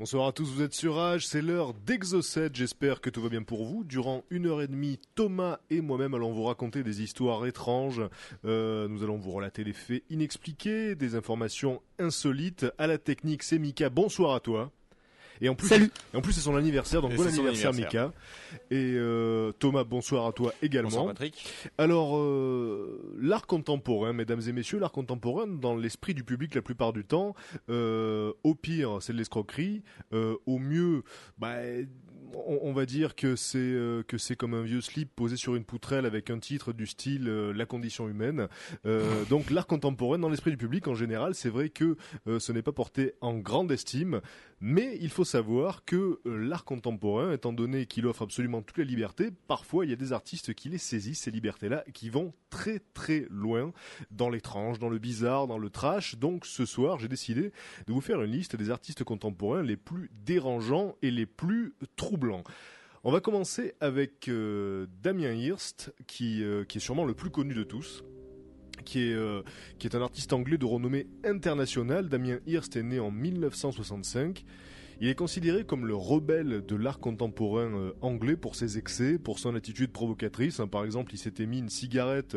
Bonsoir à tous, vous êtes sur Rage, c'est l'heure d'Exocet, j'espère que tout va bien pour vous. Durant 1h30, Thomas et moi-même allons vous raconter des histoires étranges, nous allons vous relater des faits inexpliqués, des informations insolites. À la technique, c'est Mika, bonsoir à toi. Salut. Et en plus c'est son anniversaire, donc Et bon c'est son anniversaire Mika. Et Thomas, bonsoir à toi également. Bonsoir Patrick. Alors, l'art contemporain, mesdames et messieurs, l'art contemporain, dans l'esprit du public la plupart du temps, au pire, c'est de l'escroquerie, au mieux, on va dire que c'est comme un vieux slip posé sur une poutrelle avec un titre du style La condition humaine. Donc l'art contemporain, dans l'esprit du public en général, c'est vrai que ce n'est pas porté en grande estime, mais il faut savoir que l'art contemporain, étant donné qu'il offre absolument toute la liberté, parfois il y a des artistes qui les saisissent, ces libertés-là, et qui vont très très loin dans l'étrange, dans le bizarre, dans le trash. Donc ce soir, j'ai décidé de vous faire une liste des artistes contemporains les plus dérangeants et les plus troublants. On va commencer avec Damien Hirst, qui est sûrement le plus connu de tous. Qui est un artiste anglais de renommée internationale. Damien Hirst est né en 1965. Il est considéré comme le rebelle de l'art contemporain anglais pour ses excès, pour son attitude provocatrice. Par exemple, il s'était mis une cigarette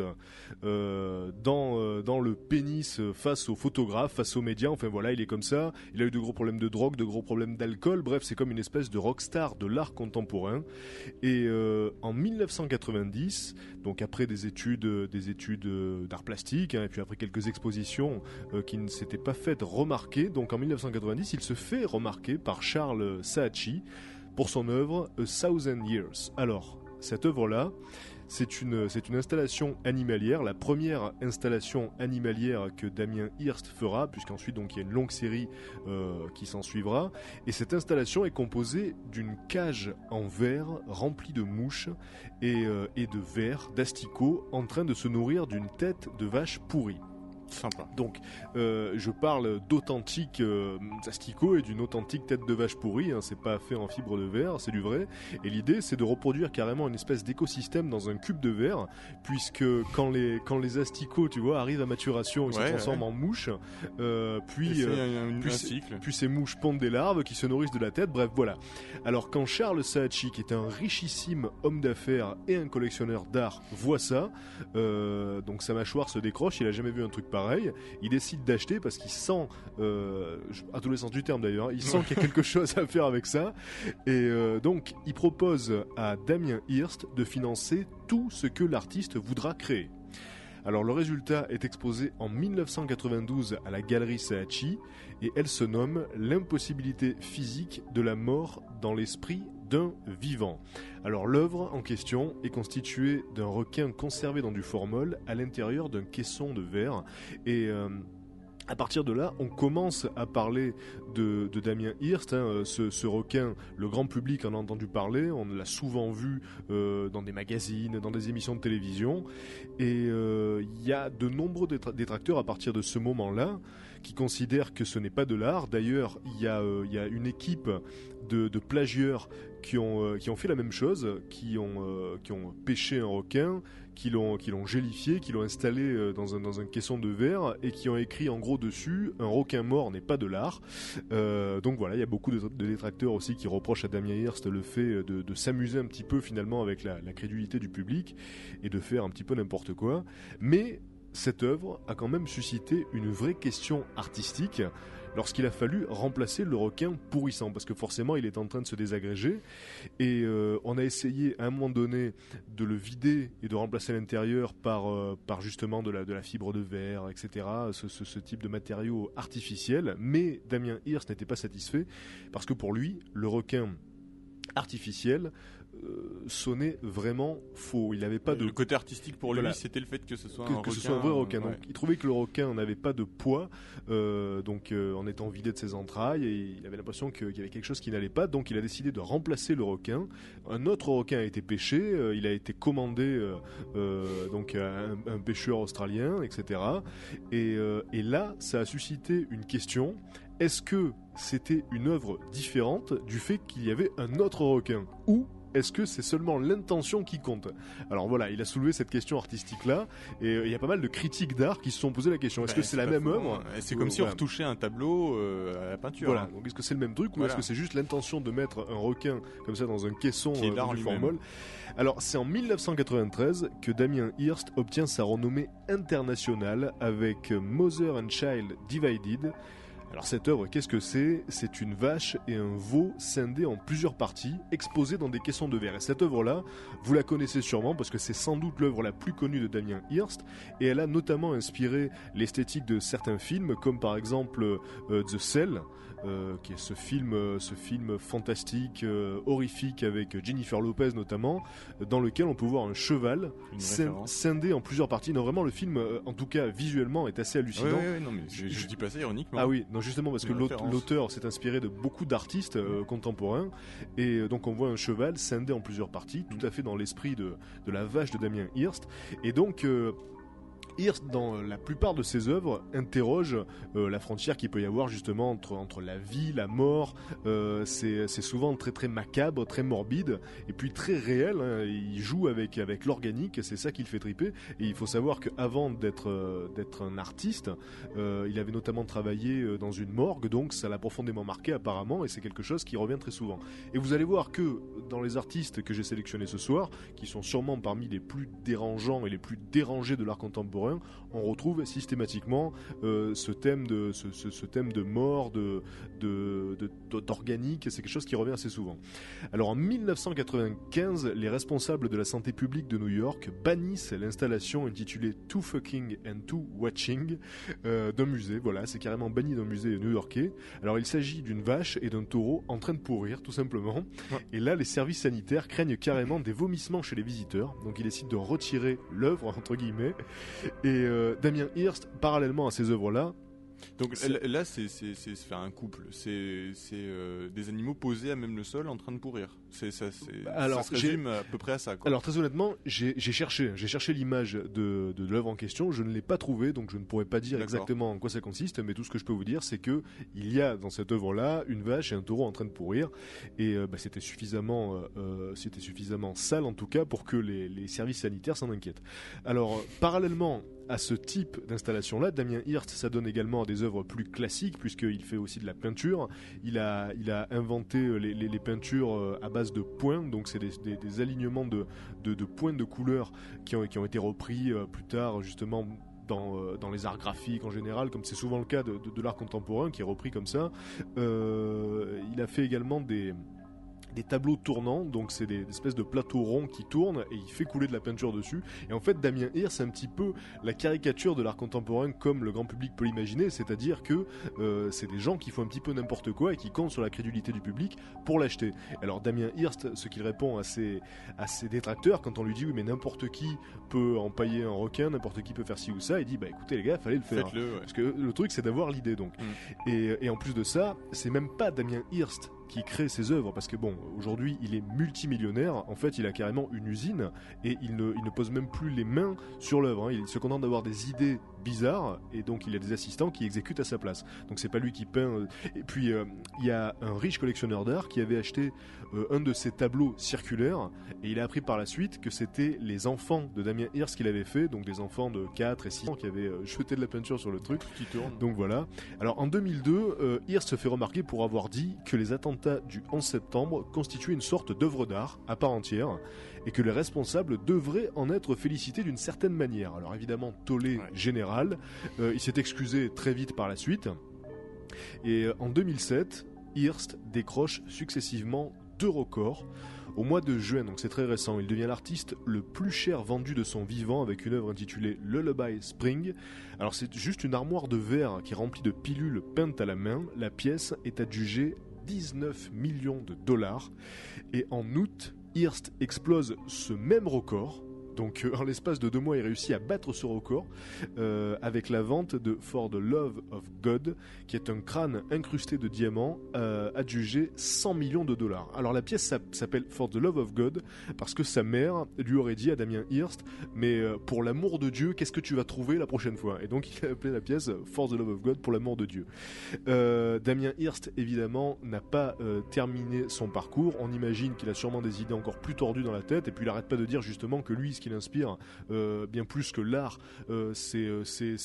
dans le pénis face aux photographes, face aux médias. Enfin voilà, il est comme ça. Il a eu de gros problèmes de drogue, de gros problèmes d'alcool. Bref, c'est comme une espèce de rockstar de l'art contemporain. Et en 1990, donc après des études d'art plastique, et puis après quelques expositions qui ne s'étaient pas faites remarquer, donc en 1990, il se fait remarquer par Charles Saatchi pour son œuvre A Thousand Years. Alors, cette œuvre-là, c'est une installation animalière, la première installation animalière que Damien Hirst fera, puisqu'ensuite donc il y a une longue série qui s'en suivra. Et cette installation est composée d'une cage en verre remplie de mouches et de vers, d'asticots, en train de se nourrir d'une tête de vache pourrie. Sympa. Donc, je parle d'authentiques asticots et d'une authentique tête de vache pourrie. C'est pas fait en fibre de verre, c'est du vrai. Et l'idée, c'est de reproduire carrément une espèce d'écosystème dans un cube de verre, puisque quand les asticots, tu vois, arrivent à maturation, ils se transforment en mouches. Puis ces mouches pondent des larves qui se nourrissent de la tête. Bref, voilà. Alors, quand Charles Saatchi, qui est un richissime homme d'affaires et un collectionneur d'art, voit ça, donc sa mâchoire se décroche. Il a jamais vu un truc pareil, il décide d'acheter parce qu'il sent, à tous les sens du terme d'ailleurs, il sent qu'il y a quelque chose à faire avec ça, et donc il propose à Damien Hirst de financer tout ce que l'artiste voudra créer. Alors le résultat est exposé en 1992 à la galerie Saatchi, et elle se nomme L'impossibilité physique de la mort dans l'esprit d'un vivant. Alors l'œuvre en question est constituée d'un requin conservé dans du formol à l'intérieur d'un caisson de verre, et à partir de là, on commence à parler de Damien Hirst. Ce requin, le grand public en a entendu parler, on l'a souvent vu dans des magazines, dans des émissions de télévision, et il y a de nombreux détracteurs à partir de ce moment-là qui considèrent que ce n'est pas de l'art. D'ailleurs, il y a une équipe de plagieurs qui ont fait la même chose, qui ont pêché un requin, qui l'ont gélifié, qui l'ont installé dans un caisson de verre, et qui ont écrit en gros dessus « Un requin mort n'est pas de l'art ». Donc voilà, il y a beaucoup de détracteurs aussi qui reprochent à Damien Hirst le fait de s'amuser un petit peu finalement avec la crédulité du public et de faire un petit peu n'importe quoi. Mais cette œuvre a quand même suscité une vraie question artistique lorsqu'il a fallu remplacer le requin pourrissant, parce que forcément il est en train de se désagréger, et on a essayé à un moment donné de le vider et de remplacer l'intérieur par justement de la fibre de verre, etc., ce type de matériaux artificiels, mais Damien Hirst n'était pas satisfait, parce que pour lui, le requin artificiel sonnait vraiment faux. Il n'avait pas de... Le côté artistique pour lui, c'était le fait que ce soit un requin. Ce soit un vrai requin. Donc, il trouvait que le requin n'avait pas de poids, en étant vidé de ses entrailles, et il avait l'impression qu'il y avait quelque chose qui n'allait pas. Donc il a décidé de remplacer le requin. Un autre requin a été pêché, il a été commandé à un pêcheur australien, etc. Et là, ça a suscité une question. Est-ce que c'était une œuvre différente du fait qu'il y avait un autre requin, ou est-ce que c'est seulement l'intention qui compte? Alors voilà, il a soulevé cette question artistique-là, et il y a pas mal de critiques d'art qui se sont posé la question. Est-ce que c'est la même œuvre? C'est comme si on retouchait un tableau à la peinture. Voilà, donc est-ce que c'est le même truc, ou est-ce que c'est juste l'intention de mettre un requin comme ça dans un caisson du formol? Alors c'est en 1993 que Damien Hirst obtient sa renommée internationale avec Mother and Child Divided. Alors cette œuvre, qu'est-ce que c'est? C'est une vache et un veau scindés en plusieurs parties, exposés dans des caissons de verre. Et cette œuvre-là, vous la connaissez sûrement parce que c'est sans doute l'œuvre la plus connue de Damien Hirst, et elle a notamment inspiré l'esthétique de certains films, comme par exemple The Cell, qui est ce film fantastique, horrifique, avec Jennifer Lopez notamment, dans lequel on peut voir un cheval scindé en plusieurs parties. Non, vraiment, le film, en tout cas visuellement, est assez hallucinant. Oui, non, mais je dis pas ça ironiquement. Ah oui, non, justement, parce que l'auteur s'est inspiré de beaucoup d'artistes contemporains, et donc on voit un cheval scindé en plusieurs parties, tout à fait dans l'esprit de la vache de Damien Hirst. Et donc Hirst, dans la plupart de ses œuvres, interroge la frontière qu'il peut y avoir justement entre la vie, la mort. C'est souvent très très macabre, très morbide, et puis très réel. Hein. Il joue avec l'organique, c'est ça qui le fait triper. Et il faut savoir qu'avant d'être un artiste, il avait notamment travaillé dans une morgue, donc ça l'a profondément marqué apparemment, et c'est quelque chose qui revient très souvent. Et vous allez voir que dans les artistes que j'ai sélectionnés ce soir, qui sont sûrement parmi les plus dérangeants et les plus dérangés de l'art contemporain, on retrouve systématiquement ce thème de mort, d'organique. C'est quelque chose qui revient assez souvent. Alors en 1995, les responsables de la santé publique de New York bannissent l'installation intitulée Too Fucking and Too Watching d'un musée. Voilà, c'est carrément banni d'un musée new-yorkais. Alors il s'agit d'une vache et d'un taureau en train de pourrir, tout simplement. Ouais. Et là, les services sanitaires craignent carrément des vomissements chez les visiteurs. Donc ils décident de retirer l'œuvre, entre guillemets. Et Damien Hirst, parallèlement à ces œuvres-là, donc là, c'est faire un couple. C'est des animaux posés à même le sol en train de pourrir. Ça se résume à peu près à ça, quoi. Alors très honnêtement, j'ai cherché l'image de l'œuvre en question. Je ne l'ai pas trouvée, donc je ne pourrais pas dire exactement en quoi ça consiste. Mais tout ce que je peux vous dire, c'est que il y a dans cette œuvre-là une vache et un taureau en train de pourrir. Et c'était suffisamment sale en tout cas pour que les services sanitaires s'en inquiètent. Alors parallèlement à ce type d'installation-là, Damien Hirst s'adonne également à des œuvres plus classiques, puisqu'il fait aussi de la peinture. Il a inventé les peintures à base de points, donc c'est des alignements de points de couleurs qui ont été repris plus tard justement dans les arts graphiques en général, comme c'est souvent le cas de l'art contemporain qui est repris comme ça. Il a fait également des tableaux tournants, donc c'est des espèces de plateaux ronds qui tournent et il fait couler de la peinture dessus. Et en fait, Damien Hirst, c'est un petit peu la caricature de l'art contemporain comme le grand public peut l'imaginer, c'est-à-dire que c'est des gens qui font un petit peu n'importe quoi et qui comptent sur la crédulité du public pour l'acheter. Alors Damien Hirst, ce qu'il répond à ses détracteurs quand on lui dit oui mais n'importe qui peut empailler un requin, n'importe qui peut faire ci ou ça, il dit bah écoutez les gars, fallait le faire. Faites-le, ouais. Parce que le truc c'est d'avoir l'idée donc. Et en plus de ça, c'est même pas Damien Hirst qui crée ses œuvres, parce que bon, aujourd'hui il est multimillionnaire, en fait il a carrément une usine et il ne pose même plus les mains sur l'œuvre, hein. Il se contente d'avoir des idées bizarres et donc il a des assistants qui exécutent à sa place, donc c'est pas lui qui peint. Et puis il y a un riche collectionneur d'art qui avait acheté un de ses tableaux circulaires et il a appris par la suite que c'était les enfants de Damien Hirst qui l'avaient fait, donc des enfants de 4 et 6 ans qui avaient jeté de la peinture sur le truc qui tourne. Donc voilà. Alors en 2002, Hirst se fait remarquer pour avoir dit que les attentats du 11 septembre constituaient une sorte d'œuvre d'art à part entière et que les responsables devraient en être félicités d'une certaine manière. Alors évidemment, tollé général. Il s'est excusé très vite par la suite. Et en 2007, Hirst décroche successivement 2 records. Au mois de juin, donc c'est très récent, il devient l'artiste le plus cher vendu de son vivant avec une œuvre intitulée Lullaby Spring. Alors c'est juste une armoire de verre qui est remplie de pilules peintes à la main. La pièce est adjugée 19 millions de dollars. Et en août, Hirst explose ce même record Donc en l'espace de 2 mois, il réussit à battre ce record avec la vente de For the Love of God, qui est un crâne incrusté de diamants adjugé $100 millions. Alors la pièce s'appelle For the Love of God parce que sa mère lui aurait dit à Damien Hirst, mais pour l'amour de Dieu, qu'est-ce que tu vas trouver la prochaine fois? Et donc il a appelé la pièce For the Love of God, pour l'amour de Dieu. Damien Hirst, évidemment, n'a pas terminé son parcours. On imagine qu'il a sûrement des idées encore plus tordues dans la tête, et puis il n'arrête pas de dire justement que lui, ce qui l'inspire, bien plus que l'art, c'est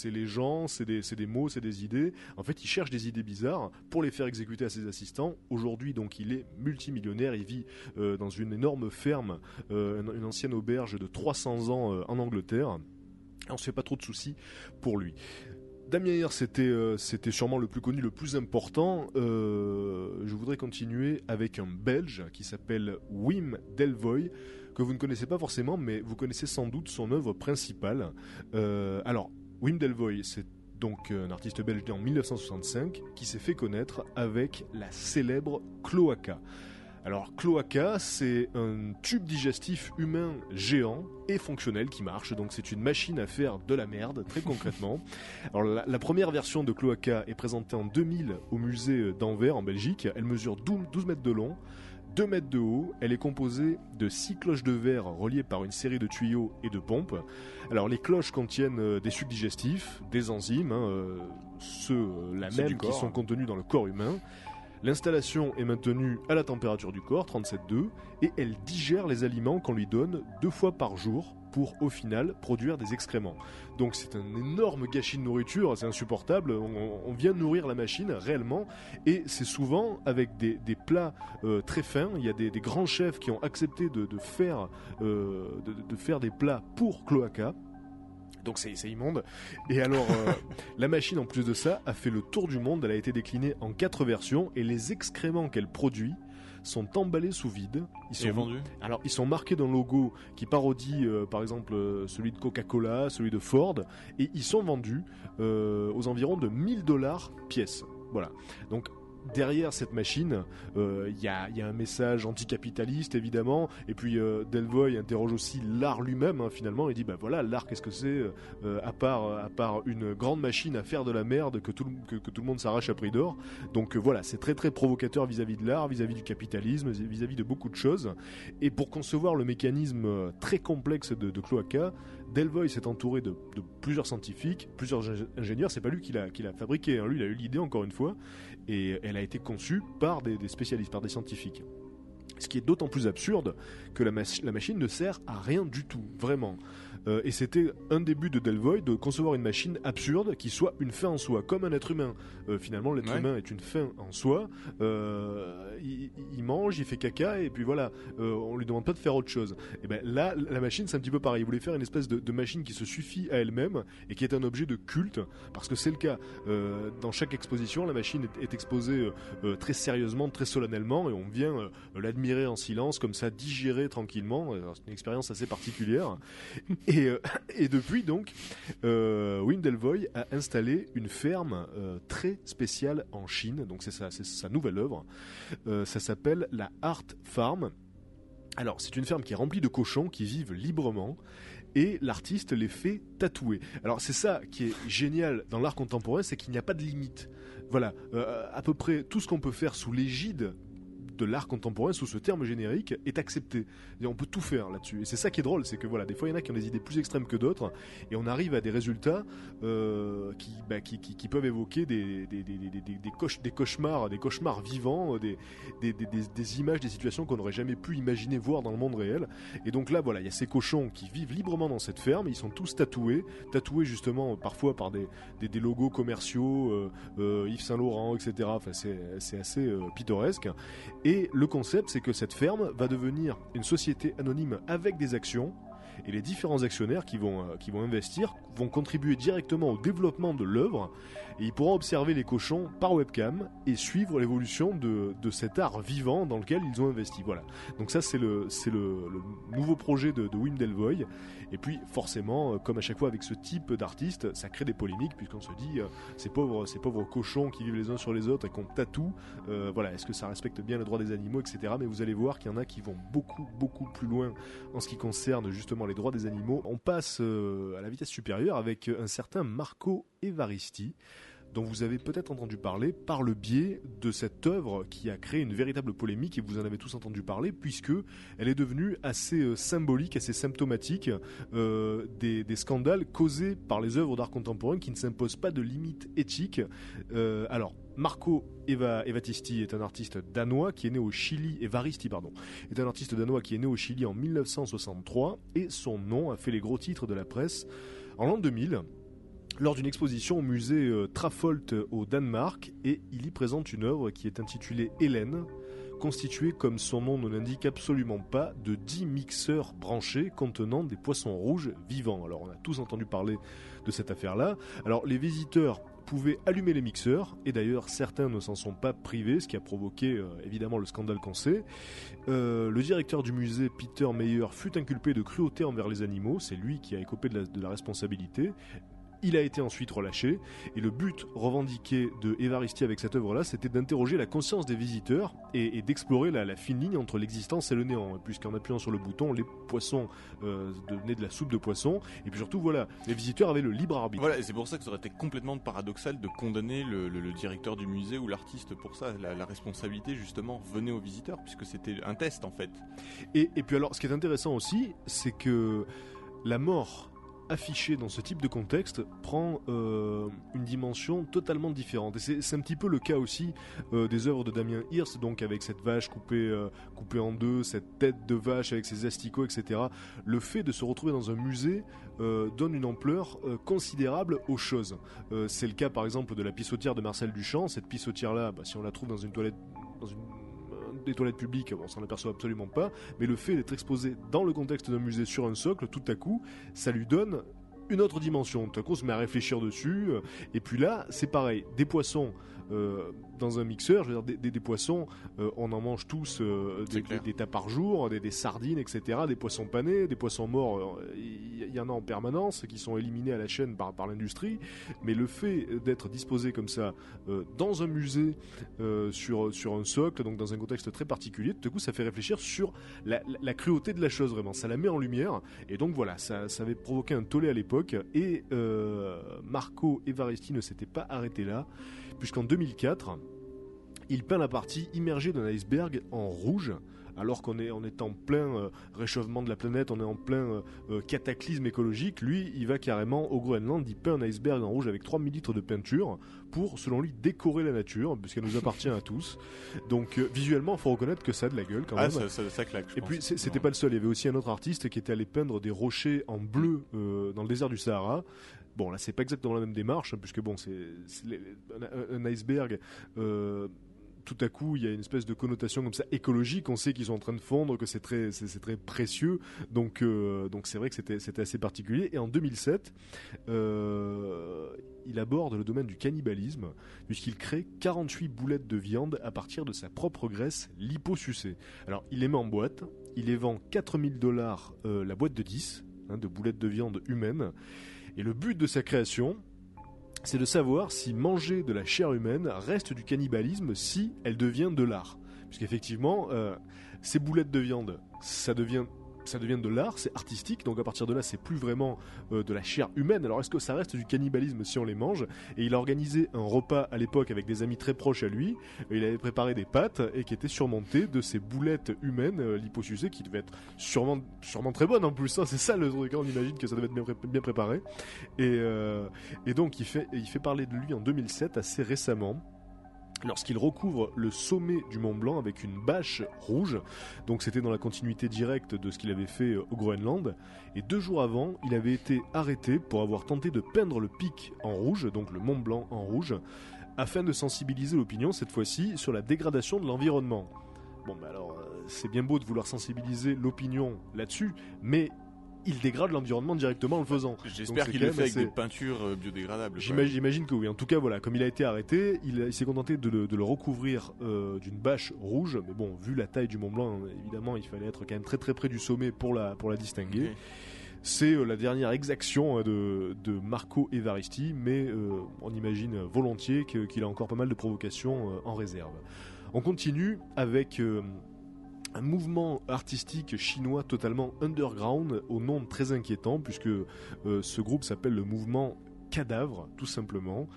les gens, c'est des mots, c'est des idées. En fait, il cherche des idées bizarres pour les faire exécuter à ses assistants. Aujourd'hui, donc, il est multimillionnaire. Il vit dans une énorme ferme, une ancienne auberge de 300 ans en Angleterre. On ne se fait pas trop de soucis pour lui. Damien Hirst, c'était sûrement le plus connu, le plus important. Je voudrais continuer avec un Belge qui s'appelle Wim Delvoye, que vous ne connaissez pas forcément, mais vous connaissez sans doute son œuvre principale. Alors, Wim Delvoye, c'est donc un artiste belge né en 1965 qui s'est fait connaître avec la célèbre cloaca. Alors, cloaca, c'est un tube digestif humain géant et fonctionnel qui marche. Donc, c'est une machine à faire de la merde, très concrètement. Alors, la première version de cloaca est présentée en 2000 au musée d'Anvers, en Belgique. Elle mesure 12 mètres de long, 2 mètres de haut. Elle est composée de 6 cloches de verre reliées par une série de tuyaux et de pompes. Alors, les cloches contiennent des sucs digestifs, des enzymes, la même qui sont contenus dans le corps humain. L'installation est maintenue à la température du corps, 37,2, et elle digère les aliments qu'on lui donne 2 fois par jour pour, au final, produire des excréments. Donc c'est un énorme gâchis de nourriture, c'est insupportable, on vient nourrir la machine réellement, et c'est souvent avec des plats très fins. Il y a des grands chefs qui ont accepté de faire des plats pour cloaca. Donc c'est immonde. Et alors, la machine, en plus de ça, a fait le tour du monde. Elle a été déclinée en 4 versions, et les excréments qu'elle produit sont emballés sous vide. Ils sont vendus. Alors, ils sont marqués d'un logo qui parodie, par exemple, celui de Coca-Cola, celui de Ford, et ils sont vendus aux environs de $1000 pièce. Voilà. Donc, derrière cette machine, y a un message anticapitaliste, évidemment, et puis Delvoye interroge aussi l'art lui-même, finalement. Il dit, voilà, l'art, qu'est-ce que c'est, à part une grande machine à faire de la merde que tout le monde s'arrache à prix d'or. Donc voilà, c'est très très provocateur vis-à-vis de l'art, vis-à-vis du capitalisme, vis-à-vis de beaucoup de choses. Et pour concevoir le mécanisme très complexe de cloaca, Delvoye s'est entouré de plusieurs scientifiques, plusieurs ingénieurs. C'est pas lui qui l'a fabriqué, lui il a eu l'idée, encore une fois, et elle a été conçue par des spécialistes, par des scientifiques. Ce qui est d'autant plus absurde que la machine ne sert à rien du tout, vraiment. Et c'était un des buts de Delvoye, de concevoir une machine absurde qui soit une fin en soi, comme un être humain. Finalement, l'être humain est une fin en soi. Il mange, il fait caca, et puis voilà, on lui demande pas de faire autre chose. Et ben là, la machine, c'est un petit peu pareil. Il voulait faire une espèce de machine qui se suffit à elle-même et qui est un objet de culte, parce que c'est le cas. Dans chaque exposition, la machine est exposée très sérieusement, très solennellement, et on vient l'admirer en silence, comme ça, digérer tranquillement. C'est une expérience assez particulière. Et depuis, donc, Wim Delvoye a installé une ferme très spéciale en Chine. Donc c'est sa nouvelle œuvre. Ça s'appelle la Art Farm. Alors, c'est une ferme qui est remplie de cochons qui vivent librement, et l'artiste les fait tatouer. Alors, c'est ça qui est génial dans l'art contemporain, c'est qu'il n'y a pas de limite. Voilà, à peu près tout ce qu'on peut faire sous l'égide de l'art contemporain, sous ce terme générique, est accepté. Et on peut tout faire là-dessus. Et c'est ça qui est drôle, c'est que voilà, des fois il y en a qui ont des idées plus extrêmes que d'autres, et on arrive à des résultats qui peuvent évoquer des cauchemars vivants, des images, des situations qu'on n'aurait jamais pu imaginer voir dans le monde réel. Et donc là, voilà, il y a ces cochons qui vivent librement dans cette ferme. Ils sont tous tatoués justement parfois par des logos commerciaux, Yves Saint Laurent, etc. Enfin, c'est assez pittoresque. Et le concept, c'est que cette ferme va devenir une société anonyme avec des actions, et les différents actionnaires qui vont investir vont contribuer directement au développement de l'œuvre, et ils pourront observer les cochons par webcam et suivre l'évolution de cet art vivant dans lequel ils ont investi. Voilà. Donc ça, c'est le nouveau projet de Wim Delvoye. Et puis forcément, comme à chaque fois avec ce type d'artiste, ça crée des polémiques, puisqu'on se dit ces pauvres cochons qui vivent les uns sur les autres et qu'on tatoue, voilà, est-ce que ça respecte bien le droit des animaux, etc. Mais vous allez voir qu'il y en a qui vont beaucoup beaucoup plus loin en ce qui concerne justement les droits des animaux. On passe à la vitesse supérieure avec un certain Marco Evaristi, dont vous avez peut-être entendu parler par le biais de cette œuvre qui a créé une véritable polémique, et vous en avez tous entendu parler, puisque elle est devenue assez symbolique, assez symptomatique des scandales causés par les œuvres d'art contemporain qui ne s'imposent pas de limites éthiques. Alors, Marco Evaristi est un artiste danois qui est né au Chili, est un artiste danois qui est né au Chili en 1963, et son nom a fait les gros titres de la presse en l'an 2000. Lors d'une exposition au musée Traffolk au Danemark, et il y présente une œuvre qui est intitulée Hélène, constituée, comme son nom ne l'indique absolument pas, de 10 mixeurs branchés contenant des poissons rouges vivants. Alors on a tous entendu parler de cette affaire-là. Alors les visiteurs pouvaient allumer les mixeurs, et d'ailleurs certains ne s'en sont pas privés, ce qui a provoqué évidemment le scandale qu'on sait. Le directeur du musée, Peter Meyer, fut inculpé de cruauté envers les animaux, c'est lui qui a écopé de la responsabilité. Il a été ensuite relâché, et le but revendiqué de Evaristi avec cette œuvre-là, c'était d'interroger la conscience des visiteurs et d'explorer la fine ligne entre l'existence et le néant, puisqu'en appuyant sur le bouton, les poissons devenaient de la soupe de poisson, et puis surtout, voilà, les visiteurs avaient le libre arbitre. Voilà, et c'est pour ça que ça aurait été complètement paradoxal de condamner le directeur du musée ou l'artiste pour ça. La responsabilité, justement, venait aux visiteurs, puisque c'était un test, en fait. Et puis alors, ce qui est intéressant aussi, c'est que la mort affiché dans ce type de contexte prend une dimension totalement différente, et c'est un petit peu le cas aussi des œuvres de Damien Hirst, donc avec cette vache coupée en deux, cette tête de vache avec ses asticots, etc. Le fait de se retrouver dans un musée donne une ampleur considérable aux choses. C'est le cas par exemple de la pissotière de Marcel Duchamp. Cette pissotière là, si on la trouve dans une toilette, des toilettes publiques, on s'en aperçoit absolument pas, mais le fait d'être exposé dans le contexte d'un musée sur un socle, tout à coup, ça lui donne une autre dimension. Tout à coup, on se met à réfléchir dessus, et puis là, c'est pareil, des poissons dans un mixeur, je veux dire, des poissons, on en mange tous des tas par jour, des sardines, etc., des poissons panés, des poissons morts, il y en a en permanence qui sont éliminés à la chaîne par l'industrie, mais le fait d'être disposé comme ça dans un musée, sur un socle, donc dans un contexte très particulier, tout à coup ça fait réfléchir sur la cruauté de la chose, vraiment, ça la met en lumière, et donc voilà, ça avait provoqué un tollé à l'époque, et Marco Evaristi ne s'était pas arrêté là, puisqu'en 2004, il peint la partie immergée d'un iceberg en rouge, alors qu'on est en plein réchauffement de la planète, on est en plein cataclysme écologique. Lui, il va carrément au Groenland, il peint un iceberg en rouge avec 3000 litres de peinture pour, selon lui, décorer la nature, puisqu'elle nous appartient à tous. Donc visuellement, il faut reconnaître que ça a de la gueule quand même. Ça claque, je pense. Et puis, c'était pas le seul, il y avait aussi un autre artiste qui était allé peindre des rochers en bleu dans le désert du Sahara. Bon, là, c'est pas exactement la même démarche, puisque bon, c'est un iceberg. Tout à coup, il y a une espèce de connotation comme ça écologique. On sait qu'ils sont en train de fondre, que c'est très précieux. Donc c'est vrai que c'était assez particulier. Et en 2007, il aborde le domaine du cannibalisme, puisqu'il crée 48 boulettes de viande à partir de sa propre graisse liposucée. Alors, il les met en boîte. Il les vend $4000 la boîte de 10, de boulettes de viande humaine. Et le but de sa création, c'est de savoir si manger de la chair humaine reste du cannibalisme, si elle devient de l'art. Puisqu'effectivement, ces boulettes de viande, ça devient de l'art, c'est artistique, donc à partir de là, c'est plus vraiment de la chair humaine. Alors est-ce que ça reste du cannibalisme si on les mange ? Et il a organisé un repas à l'époque avec des amis très proches à lui. Il avait préparé des pâtes et qui étaient surmontées de ces boulettes humaines liposucées qui devaient être sûrement très bonnes en plus. Hein, c'est ça le truc, on imagine que ça devait être bien préparé. Et donc il fait parler de lui en 2007 assez récemment, lorsqu'il recouvre le sommet du Mont Blanc avec une bâche rouge. Donc c'était dans la continuité directe de ce qu'il avait fait au Groenland. Et 2 jours avant, il avait été arrêté pour avoir tenté de peindre le pic en rouge, donc le Mont Blanc en rouge, afin de sensibiliser l'opinion, cette fois-ci, sur la dégradation de l'environnement. Bon, alors, c'est bien beau de vouloir sensibiliser l'opinion là-dessus, mais il dégrade l'environnement directement en le faisant. J'espère qu'il le fait avec des peintures biodégradables. J'imagine que oui. En tout cas, voilà, comme il a été arrêté, il s'est contenté de le recouvrir d'une bâche rouge. Mais bon, vu la taille du Mont Blanc, évidemment, il fallait être quand même très très près du sommet pour la distinguer. Okay. C'est la dernière exaction de Marco Evaristi, mais on imagine volontiers qu'il a encore pas mal de provocations en réserve. On continue avec un mouvement artistique chinois totalement underground au nom très inquiétant, puisque ce groupe s'appelle le mouvement Cadavre, tout simplement.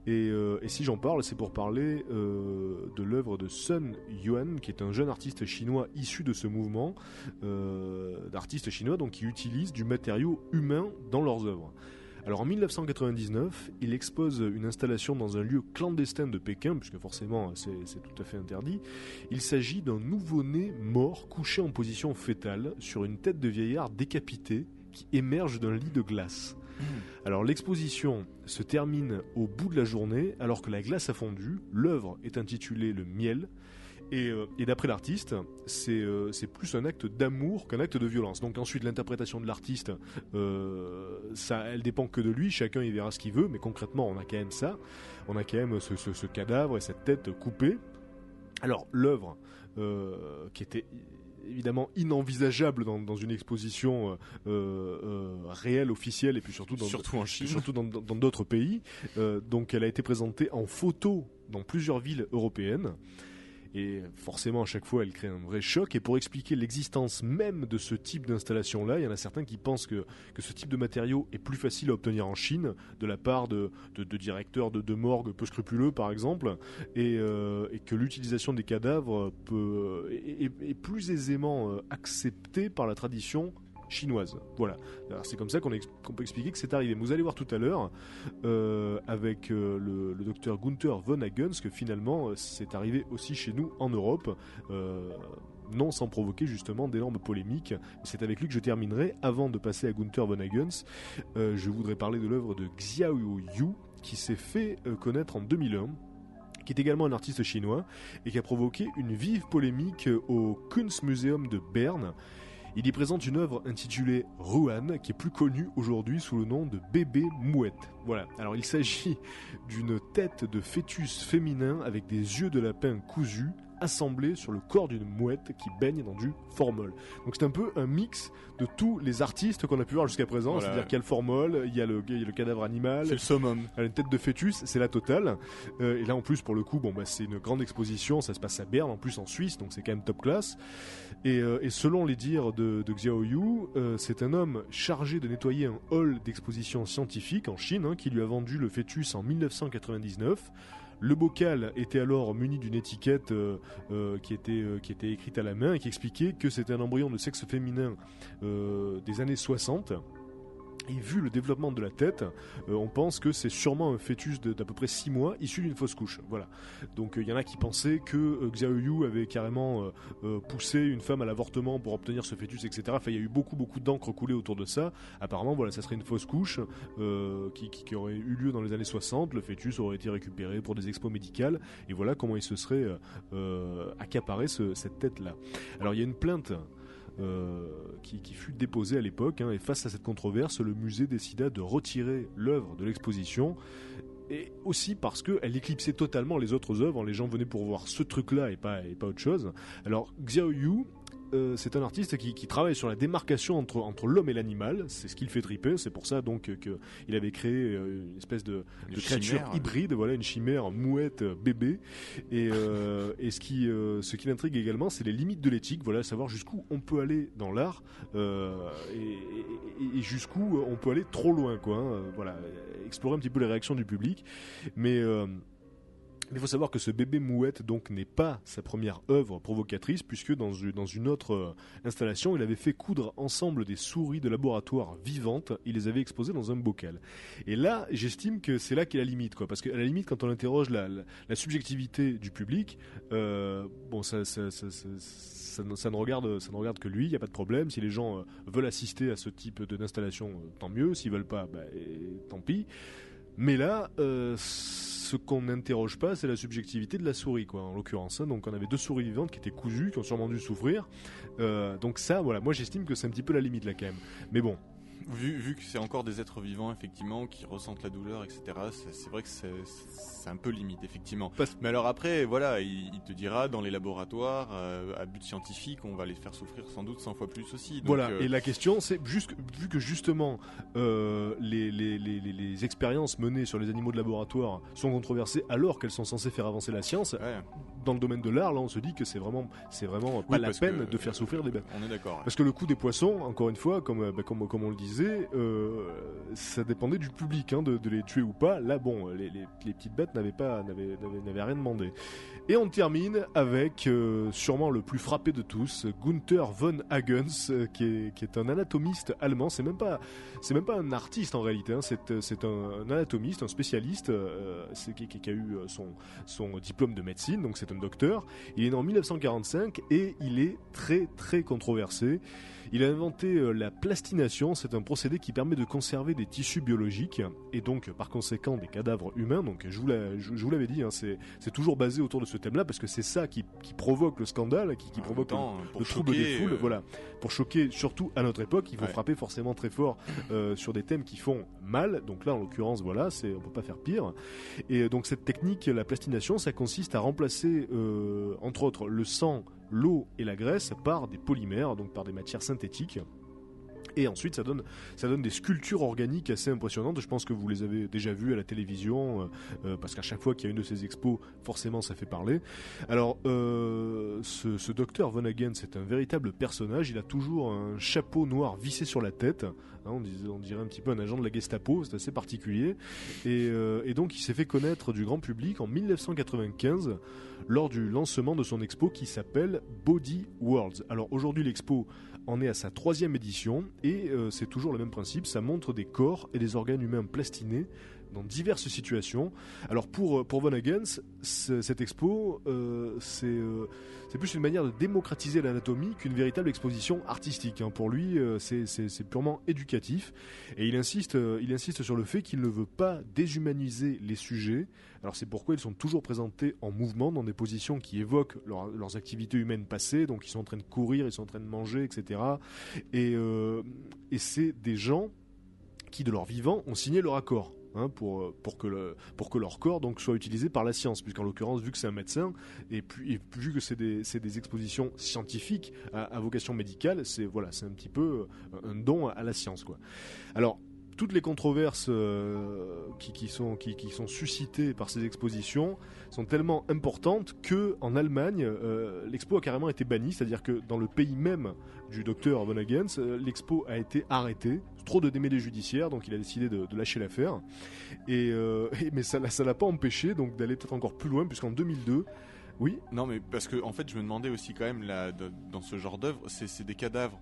Et si j'en parle, c'est pour parler de l'œuvre de Sun Yuan, qui est un jeune artiste chinois issu de ce mouvement d'artistes chinois, donc qui utilisent du matériau humain dans leurs œuvres. Alors en 1999, il expose une installation dans un lieu clandestin de Pékin, puisque forcément c'est tout à fait interdit. Il s'agit d'un nouveau-né mort couché en position fétale sur une tête de vieillard décapité qui émerge d'un lit de glace. Alors l'exposition se termine au bout de la journée alors que la glace a fondu. L'œuvre est intitulée Le Miel et d'après l'artiste c'est plus un acte d'amour qu'un acte de violence. Donc ensuite l'interprétation de l'artiste elle dépend que de lui, chacun y verra ce qu'il veut, mais concrètement on a quand même ça, on a quand même ce cadavre et cette tête coupée. Alors l'œuvre qui était évidemment inenvisageable dans une exposition réelle, officielle, et puis surtout en Chine, surtout dans d'autres pays. Donc elle a été présentée en photo dans plusieurs villes européennes. Et forcément, à chaque fois, elle crée un vrai choc. Et pour expliquer l'existence même de ce type d'installation-là, il y en a certains qui pensent que ce type de matériau est plus facile à obtenir en Chine, de la part de directeurs de morgue peu scrupuleux, par exemple, et que l'utilisation des cadavres est plus aisément acceptée par la tradition chinoise. Voilà. Alors, c'est comme ça qu'on peut expliquer que c'est arrivé. Vous allez voir tout à l'heure avec le docteur Gunther von Hagens que finalement c'est arrivé aussi chez nous en Europe, non sans provoquer justement d'énormes polémiques. C'est avec lui que je terminerai. Avant de passer à Gunther von Hagens, je voudrais parler de l'œuvre de Xiao Yu qui s'est fait connaître en 2001, qui est également un artiste chinois et qui a provoqué une vive polémique au Kunstmuseum de Berne. Il y présente une œuvre intitulée Ruan, qui est plus connue aujourd'hui sous le nom de Bébé Mouette. Voilà. Alors il s'agit d'une tête de fœtus féminin avec des yeux de lapin cousus, assemblés sur le corps d'une mouette qui baigne dans du formol. Donc c'est un peu un mix de tous les artistes qu'on a pu voir jusqu'à présent, voilà. C'est-à-dire qu'il y a le formol, il y a le cadavre animal, c'est le summum. Une tête de fœtus, c'est la totale. Et là en plus pour le coup, c'est une grande exposition, ça se passe à Berne, en plus en Suisse, donc c'est quand même top classe. Et selon les dires de Xiao Yu, c'est un homme chargé de nettoyer un hall d'exposition scientifique en Chine, qui lui a vendu le fœtus en 1999. Le bocal était alors muni d'une étiquette qui était écrite à la main et qui expliquait que c'était un embryon de sexe féminin des années 60. Et vu le développement de la tête, on pense que c'est sûrement un fœtus d'à peu près 6 mois issu d'une fausse couche. Voilà. Donc il y en a qui pensaient que Xiao Yu avait carrément poussé une femme à l'avortement pour obtenir ce fœtus, etc. Enfin, il y a eu beaucoup d'encre coulée autour de ça. Apparemment, voilà, ça serait une fausse couche qui aurait eu lieu dans les années 60. Le fœtus aurait été récupéré pour des expos médicales. Et voilà comment il se serait accaparé cette tête-là. Alors il y a une plainte qui fut déposée à l'époque, et face à cette controverse, le musée décida de retirer l'œuvre de l'exposition, et aussi parce qu'elle éclipsait totalement les autres œuvres. Les gens venaient pour voir ce truc-là et pas autre chose. Alors Xiao Yu, c'est un artiste qui travaille sur la démarcation entre l'homme et l'animal. C'est ce qui le fait triper. C'est pour ça donc qu'il avait créé une espèce de créature hybride, voilà, une chimère mouette bébé. Et ce qui l'intrigue également, c'est les limites de l'éthique. Voilà, savoir jusqu'où on peut aller dans l'art et jusqu'où on peut aller trop loin, quoi. Voilà, explorer un petit peu les réactions du public, mais il faut savoir que ce bébé mouette donc n'est pas sa première œuvre provocatrice, puisque dans une autre installation, il avait fait coudre ensemble des souris de laboratoire vivantes. Il les avait exposées dans un bocal. Et là, j'estime que c'est là qu'est la limite, quoi, parce qu'à la limite, quand on interroge la subjectivité du public, ça ne regarde que lui. Il y a pas de problème. Si les gens veulent assister à ce type d'installation, tant mieux. S'ils veulent pas, tant pis. Mais là, ce qu'on n'interroge pas, c'est la subjectivité de la souris, quoi, en l'occurrence. Donc on avait 2 souris vivantes qui étaient cousues, qui ont sûrement dû souffrir. Donc ça, voilà, moi j'estime que c'est un petit peu la limite là quand même. Mais bon. Vu que c'est encore des êtres vivants, effectivement, qui ressentent la douleur, etc., c'est vrai que c'est un peu limite, effectivement. Mais alors après, voilà, il te dira, dans les laboratoires, à but scientifique, on va les faire souffrir sans doute 100 fois plus aussi. Donc, voilà, et la question, c'est, vu que justement, les expériences menées sur les animaux de laboratoire sont controversées alors qu'elles sont censées faire avancer la science, dans le domaine de l'art, là, on se dit que c'est vraiment pas la peine de faire souffrir des bêtes. On est d'accord. Ouais. Parce que le coût des poissons, encore une fois, comme on le disait, ça dépendait du public, de les tuer ou pas. Là, bon, les petites bêtes n'avaient rien demandé. Et on termine avec sûrement le plus frappé de tous, Gunther von Hagens, qui est un anatomiste allemand. C'est même pas un artiste en réalité. C'est un anatomiste, un spécialiste, qui a eu son diplôme de médecine. Donc c'est un docteur. Il est né en 1945 et il est très très controversé. Il a inventé la plastination, c'est un procédé qui permet de conserver des tissus biologiques et donc par conséquent des cadavres humains. Donc je vous l'avais dit, c'est toujours basé autour de ce thème-là parce que c'est ça qui provoque le scandale, qui provoque le trouble des foules. Voilà, pour choquer surtout à notre époque, il faut frapper forcément très fort sur des thèmes qui font mal. Donc là en l'occurrence, voilà, on peut pas faire pire. Et donc cette technique, la plastination, ça consiste à remplacer entre autres le sang, l'eau et la graisse par des polymères, donc par des matières synthétiques. Et ensuite, ça donne des sculptures organiques assez impressionnantes. Je pense que vous les avez déjà vues à la télévision, parce qu'à chaque fois qu'il y a une de ces expos, forcément, ça fait parler. Alors, ce docteur Von Hagens, c'est un véritable personnage. Il a toujours un chapeau noir vissé sur la tête. On dirait un petit peu un agent de la Gestapo, c'est assez particulier. Et donc, il s'est fait connaître du grand public en 1995 lors du lancement de son expo qui s'appelle Body Worlds. Alors aujourd'hui, l'expo en est à sa 3e édition et c'est toujours le même principe, ça montre des corps et des organes humains plastinés dans diverses situations. Alors pour Von Hagens, cette expo, c'est plus une manière de démocratiser l'anatomie qu'une véritable exposition artistique. Pour lui, c'est purement éducatif et il insiste sur le fait qu'il ne veut pas déshumaniser les sujets. Alors c'est pourquoi ils sont toujours présentés en mouvement dans des positions qui évoquent leurs activités humaines passées. Donc ils sont en train de courir, ils sont en train de manger, etc. Et c'est des gens qui de leur vivant ont signé leur accord. Pour que leur corps donc soit utilisé par la science, puisqu'en l'occurrence, vu que c'est un médecin et vu que c'est des expositions scientifiques à vocation médicale, c'est un petit peu un don à la science, quoi. Alors toutes les controverses qui sont suscitées par ces expositions sont tellement importantes que en Allemagne, l'expo a carrément été bannie, c'est-à-dire que dans le pays même du docteur Von Hagens, l'expo a été arrêtée. Trop de démêlés judiciaires, donc il a décidé de lâcher l'affaire. Mais ça l'a pas empêché donc d'aller peut-être encore plus loin, puisqu'en 2002. Oui. Non, mais parce que en fait, je me demandais aussi quand même dans ce genre d'œuvre, c'est des cadavres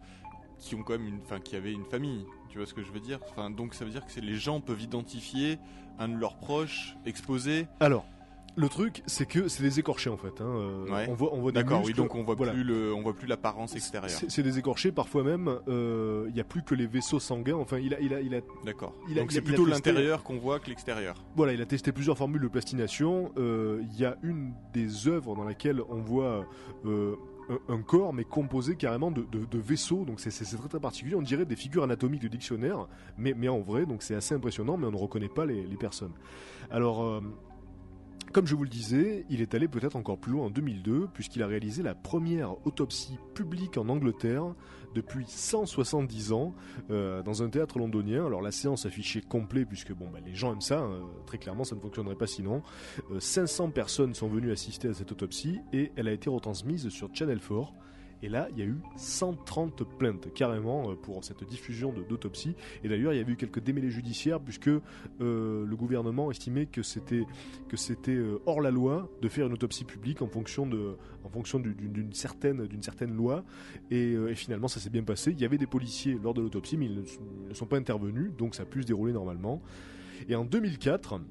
qui ont quand même qui avaient une famille. Tu vois ce que je veux dire ? Donc ça veut dire que les gens peuvent identifier un de leurs proches exposé. Alors. Le truc, c'est que c'est des écorchés en fait. Ouais. On voit des D'accord, muscles, oui, donc on voit plus l'apparence extérieure. C'est des écorchés, parfois même. Il n'y a plus que les vaisseaux sanguins. Enfin, il a. D'accord. Donc c'est plutôt l'intérieur qu'on voit que l'extérieur. Voilà, il a testé plusieurs formules de plastination. Il y a une des œuvres dans laquelle on voit un corps, mais composé carrément de vaisseaux. Donc c'est très très particulier. On dirait des figures anatomiques de dictionnaire, mais en vrai. Donc c'est assez impressionnant, mais on ne reconnaît pas les personnes. Alors. Comme je vous le disais, il est allé peut-être encore plus loin en 2002, puisqu'il a réalisé la première autopsie publique en Angleterre depuis 170 ans, dans un théâtre londonien. Alors la séance affichée complet, puisque les gens aiment ça, très clairement ça ne fonctionnerait pas sinon. 500 personnes sont venues assister à cette autopsie, et elle a été retransmise sur Channel 4. Et là, il y a eu 130 plaintes, carrément, pour cette diffusion d'autopsie. Et d'ailleurs, il y avait eu quelques démêlés judiciaires, puisque le gouvernement estimait que c'était hors la loi de faire une autopsie publique en fonction d'une certaine loi. Et finalement, ça s'est bien passé. Il y avait des policiers lors de l'autopsie, mais ils ne sont pas intervenus, donc ça a pu se dérouler normalement. Et en 2004...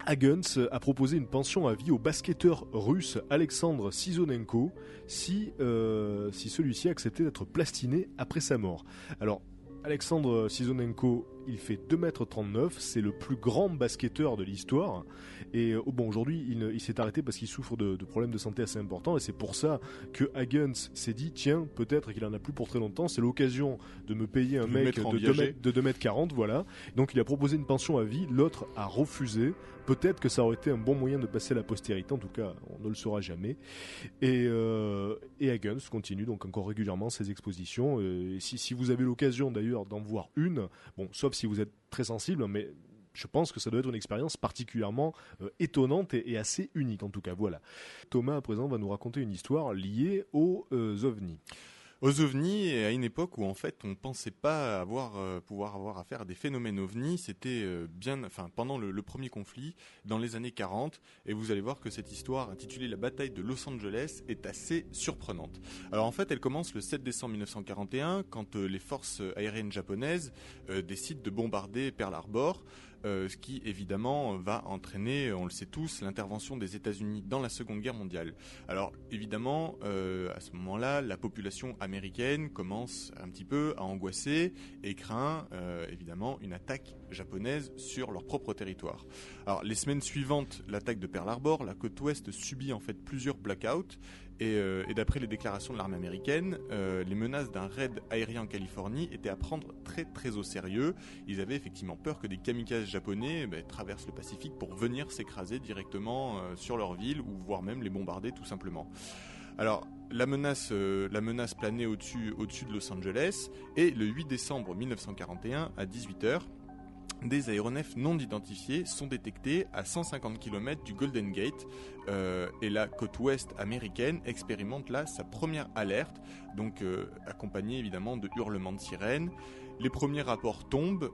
Hagens a proposé une pension à vie au basketteur russe Alexandre Sizonenko si celui-ci acceptait d'être plastiné après sa mort. Alors, Alexandre Sizonenko, il fait 2,39 m, c'est le plus grand basketteur de l'histoire. Et aujourd'hui, il s'est arrêté parce qu'il souffre de problèmes de santé assez importants. Et c'est pour ça que Hagens s'est dit, tiens, peut-être qu'il en a plus pour très longtemps, c'est l'occasion de me payer un mec de 2,40 m, voilà. Donc il a proposé une pension à vie, l'autre a refusé. Peut-être que ça aurait été un bon moyen de passer à la postérité, en tout cas, on ne le saura jamais. Et Hagens continue donc encore régulièrement ses expositions. Et si vous avez l'occasion d'ailleurs d'en voir une, sauf si vous êtes très sensible, mais Je pense que ça doit être une expérience particulièrement étonnante et assez unique en tout cas. Voilà. Thomas à présent va nous raconter une histoire liée aux ovnis. Aux ovnis, et à une époque où en fait on ne pensait pas pouvoir avoir affaire à des phénomènes ovnis, c'était pendant le premier conflit, dans les années 40, et vous allez voir que cette histoire intitulée La bataille de Los Angeles est assez surprenante. Alors en fait elle commence le 7 décembre 1941 quand les forces aériennes japonaises décident de bombarder Pearl Harbor, ce qui évidemment va entraîner, on le sait tous, l'intervention des États-Unis dans la Seconde Guerre mondiale. Alors évidemment, à ce moment-là, la population américaine commence un petit peu à angoisser et craint évidemment une attaque japonaise sur leur propre territoire. Alors les semaines suivantes l'attaque de Pearl Harbor, la côte ouest subit en fait plusieurs blackouts. Et d'après les déclarations de l'armée américaine, les menaces d'un raid aérien en Californie étaient à prendre très très au sérieux. Ils avaient effectivement peur que des kamikazes japonais traversent le Pacifique pour venir s'écraser directement sur leur ville ou voire même les bombarder tout simplement. Alors la menace planait au-dessus de Los Angeles et le 8 décembre 1941 à 18h, des aéronefs non identifiés sont détectés à 150 km du Golden Gate et la côte ouest américaine expérimente là sa première alerte, donc accompagnée évidemment de hurlements de sirènes. Les premiers rapports tombent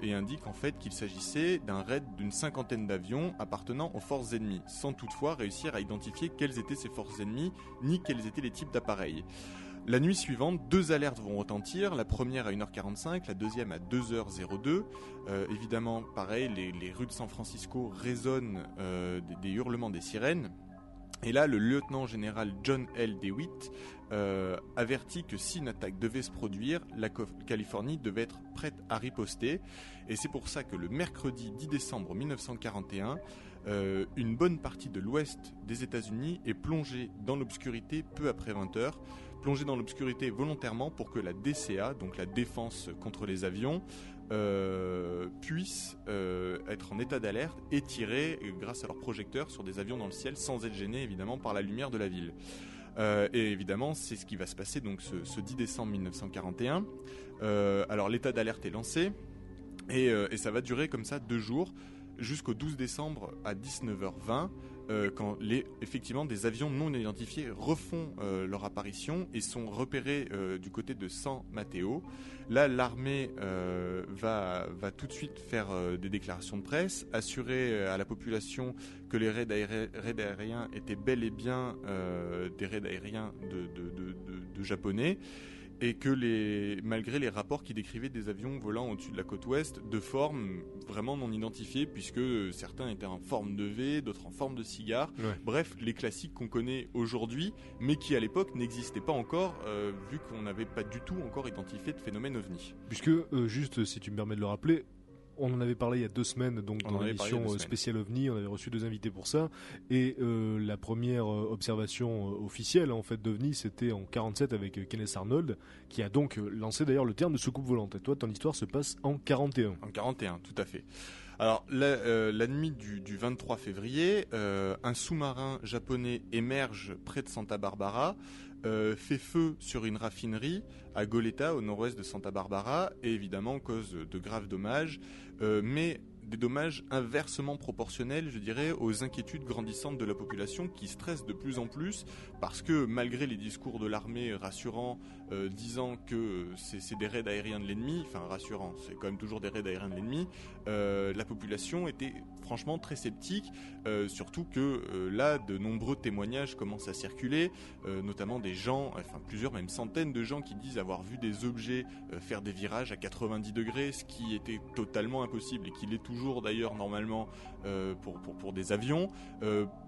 et indiquent en fait qu'il s'agissait d'un raid d'une 50aine d'avions appartenant aux forces ennemies, sans toutefois réussir à identifier quelles étaient ces forces ennemies ni quels étaient les types d'appareils. La nuit suivante, 2 alertes vont retentir, la première à 1h45, la deuxième à 2h02. Évidemment, pareil, les rues de San Francisco résonnent des hurlements des sirènes. Et là, le lieutenant-général John L. DeWitt avertit que si une attaque devait se produire, la Californie devait être prête à riposter. Et c'est pour ça que le mercredi 10 décembre 1941, une bonne partie de l'ouest des États-Unis est plongée dans l'obscurité peu après 20h. Plongée dans l'obscurité volontairement pour que la DCA, donc la défense contre les avions, puisse être en état d'alerte et tirer grâce à leurs projecteurs sur des avions dans le ciel sans être gênés évidemment par la lumière de la ville. Et évidemment c'est ce qui va se passer donc ce 10 décembre 1941. Alors l'état d'alerte est lancé et ça va durer comme ça 2 jours jusqu'au 12 décembre à 19h20. Quand effectivement des avions non identifiés refont leur apparition et sont repérés du côté de San Mateo. Là, l'armée va tout de suite faire des déclarations de presse, assurer à la population que les raids aériens étaient bel et bien des raids aériens de japonais. Et que malgré les rapports qui décrivaient des avions volant au-dessus de la côte ouest de forme vraiment non identifiée, puisque certains étaient en forme de V, d'autres en forme de cigare. Ouais. Bref, les classiques qu'on connaît aujourd'hui, mais qui à l'époque n'existaient pas encore, vu qu'on n'avait pas du tout encore identifié de phénomène ovni. Puisque, juste si tu me permets de le rappeler, on en avait parlé il y a 2 semaines, donc dans l'émission spéciale OVNI, on avait reçu 2 invités pour ça, et la première observation officielle en fait d'OVNI, c'était en 47 avec Kenneth Arnold, qui a donc lancé d'ailleurs le terme de soucoupe volante. Et toi, ton histoire se passe en 41. En 41, tout à fait. Alors la nuit du 23 février, un sous-marin japonais émerge près de Santa Barbara, fait feu sur une raffinerie à Goleta, au nord-ouest de Santa Barbara, et évidemment cause de graves dommages, mais des dommages inversement proportionnels, je dirais, aux inquiétudes grandissantes de la population qui stresse de plus en plus parce que malgré les discours de l'armée rassurants disant que c'est des raids aériens de l'ennemi, enfin rassurant, c'est quand même toujours des raids aériens de l'ennemi, la population était franchement très sceptique, surtout que là de nombreux témoignages commencent à circuler, notamment des gens, enfin plusieurs, même centaines de gens qui disent avoir vu des objets faire des virages à 90 degrés, ce qui était totalement impossible et qui l'est toujours d'ailleurs normalement pour des avions,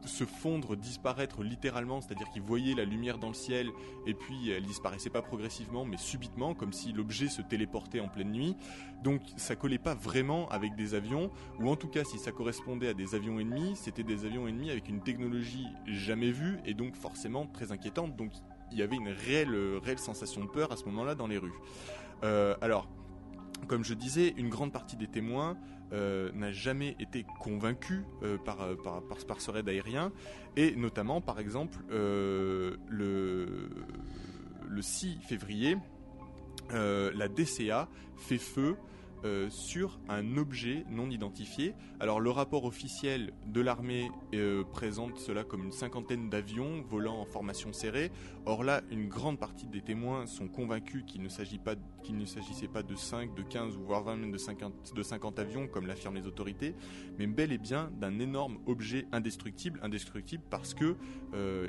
se fondre, disparaître littéralement, c'est-à-dire qu'ils voyaient la lumière dans le ciel et puis elle disparaissait pas progressivement mais subitement, comme si l'objet se téléportait en pleine nuit. Donc ça collait pas vraiment avec des avions, ou en tout cas si ça correspondait à des avions ennemis, c'était des avions ennemis avec une technologie jamais vue et donc forcément très inquiétante. Donc il y avait une réelle sensation de peur à ce moment-là dans les rues. Alors, comme je disais, une grande partie des témoins n'a jamais été convaincue par ce raid aérien, et notamment par exemple le 6 février la DCA fait feu sur un objet non identifié. Alors le rapport officiel de l'armée présente cela comme une 50aine d'avions volant en formation serrée. Or là, une grande partie des témoins sont convaincus qu'il ne s'agissait pas de 5, de 15 ou voire même de 50 avions comme l'affirment les autorités, mais bel et bien d'un énorme objet indestructible parce que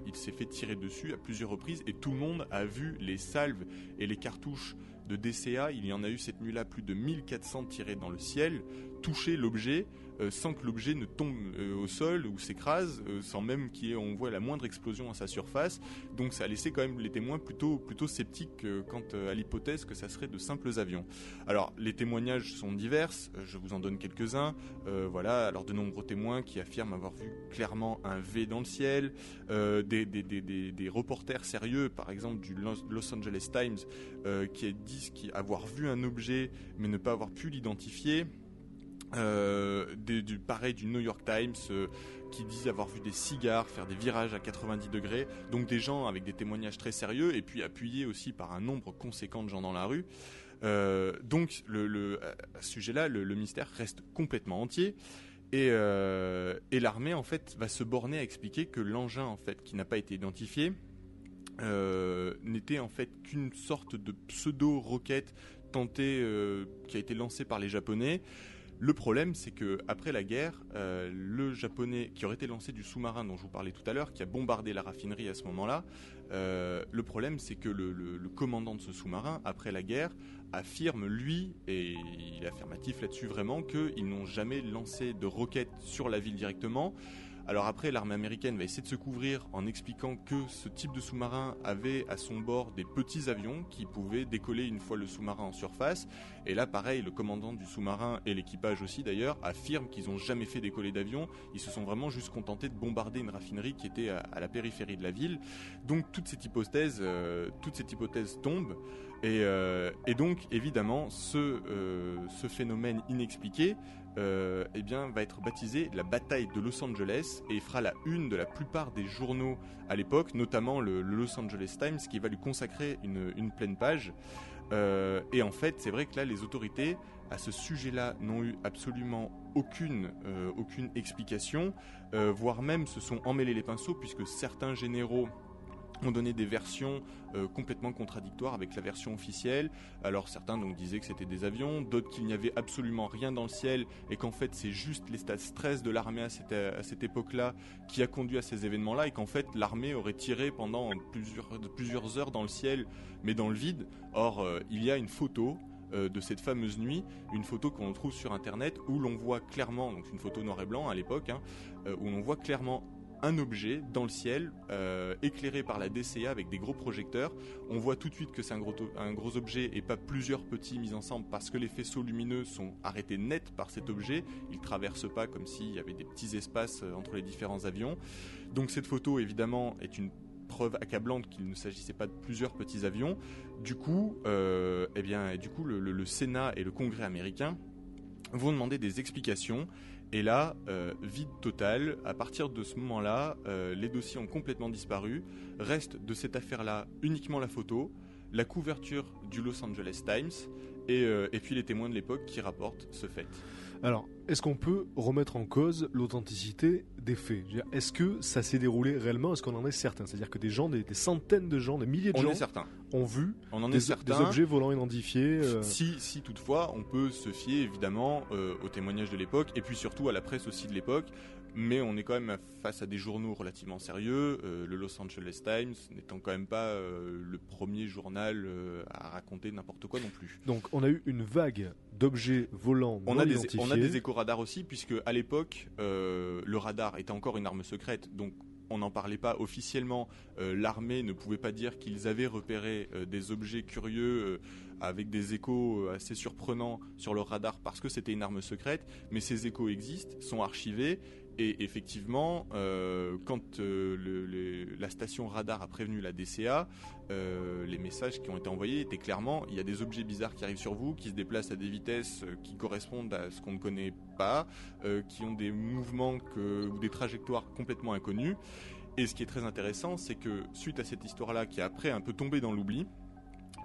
il s'est fait tirer dessus à plusieurs reprises et tout le monde a vu les salves et les cartouches de DCA. Il y en a eu cette nuit-là plus de 1400 tirés dans le ciel, toucher l'objet sans que l'objet ne tombe au sol ou s'écrase, sans même qu'on voit la moindre explosion à sa surface. Donc ça a laissé quand même les témoins plutôt sceptiques quant à l'hypothèse que ça serait de simples avions. Alors les témoignages sont divers, je vous en donne quelques-uns. Voilà, alors de nombreux témoins qui affirment avoir vu clairement un V dans le ciel, des reporters sérieux, par exemple du Los Angeles Times, qui disent avoir vu un objet mais ne pas avoir pu l'identifier. Pareil du New York Times qui disent avoir vu des cigares faire des virages à 90 degrés, donc des gens avec des témoignages très sérieux et puis appuyés aussi par un nombre conséquent de gens dans la rue. Donc à ce sujet-là, le mystère reste complètement entier. Et l'armée en fait va se borner à expliquer que l'engin en fait qui n'a pas été identifié n'était en fait qu'une sorte de pseudo-roquette tentée qui a été lancée par les Japonais. Le problème, c'est que après la guerre, le Japonais qui aurait été lancé du sous-marin dont je vous parlais tout à l'heure, qui a bombardé la raffinerie à ce moment-là, le problème, c'est que le commandant de ce sous-marin, après la guerre, affirme, lui, et il est affirmatif là-dessus vraiment, qu'ils n'ont jamais lancé de roquettes sur la ville directement. Alors après, l'armée américaine va essayer de se couvrir en expliquant que ce type de sous-marin avait à son bord des petits avions qui pouvaient décoller une fois le sous-marin en surface. Et là, pareil, le commandant du sous-marin et l'équipage aussi d'ailleurs affirment qu'ils n'ont jamais fait décoller d'avion. Ils se sont vraiment juste contentés de bombarder une raffinerie qui était à la périphérie de la ville. Donc toute cette hypothèse tombe. Et donc évidemment, ce phénomène inexpliqué va être baptisé la bataille de Los Angeles et fera la une de la plupart des journaux à l'époque, notamment le Los Angeles Times, qui va lui consacrer une pleine page. Et en fait, c'est vrai que là, les autorités à ce sujet-là n'ont eu absolument aucune explication, voire même se sont emmêlés les pinceaux, puisque certains généraux ont donné des versions complètement contradictoires avec la version officielle. Alors certains donc disaient que c'était des avions, d'autres qu'il n'y avait absolument rien dans le ciel et qu'en fait c'est juste l'état de stress de l'armée à cette époque-là qui a conduit à ces événements-là, et qu'en fait l'armée aurait tiré pendant plusieurs heures dans le ciel mais dans le vide. Or il y a une photo de cette fameuse nuit, une photo qu'on trouve sur internet où l'on voit clairement, donc une photo noir et blanc à l'époque, où l'on voit clairement un objet dans le ciel éclairé par la DCA avec des gros projecteurs. On voit tout de suite que c'est un gros objet et pas plusieurs petits mis ensemble, parce que les faisceaux lumineux sont arrêtés net par cet objet. Ils ne traversent pas comme s'il y avait des petits espaces entre les différents avions. Donc cette photo évidemment est une preuve accablante qu'il ne s'agissait pas de plusieurs petits avions. Du coup, le Sénat et le Congrès américain vont demander des explications. Et là, vide total. À partir de ce moment-là, les dossiers ont complètement disparu. Reste de cette affaire-là uniquement la photo, la couverture du Los Angeles Times et puis les témoins de l'époque qui rapportent ce fait. Alors, est-ce qu'on peut remettre en cause l'authenticité des faits ? Est-ce que ça s'est déroulé réellement ? Est-ce qu'on en est certain ? C'est-à-dire que des gens, des centaines de gens, des milliers de gens ont vu des objets volants identifiés Si toutefois, on peut se fier évidemment aux témoignages de l'époque et puis surtout à la presse aussi de l'époque. Mais on est quand même face à des journaux relativement sérieux, le Los Angeles Times n'étant quand même pas le premier journal à raconter n'importe quoi non plus. Donc on a eu une vague d'objets volants non identifiés. On a des éco-radars aussi, puisque à l'époque, le radar était encore une arme secrète, donc on n'en parlait pas officiellement. L'armée ne pouvait pas dire qu'ils avaient repéré des objets curieux avec des échos assez surprenants sur leur radar parce que c'était une arme secrète, mais ces échos existent, sont archivés. Et effectivement, quand la station radar a prévenu la DCA, les messages qui ont été envoyés étaient clairement: il y a des objets bizarres qui arrivent sur vous, qui se déplacent à des vitesses qui correspondent à ce qu'on ne connaît pas, qui ont des mouvements ou des trajectoires complètement inconnues. Et ce qui est très intéressant, c'est que suite à cette histoire-là, qui a après un peu tombé dans l'oubli,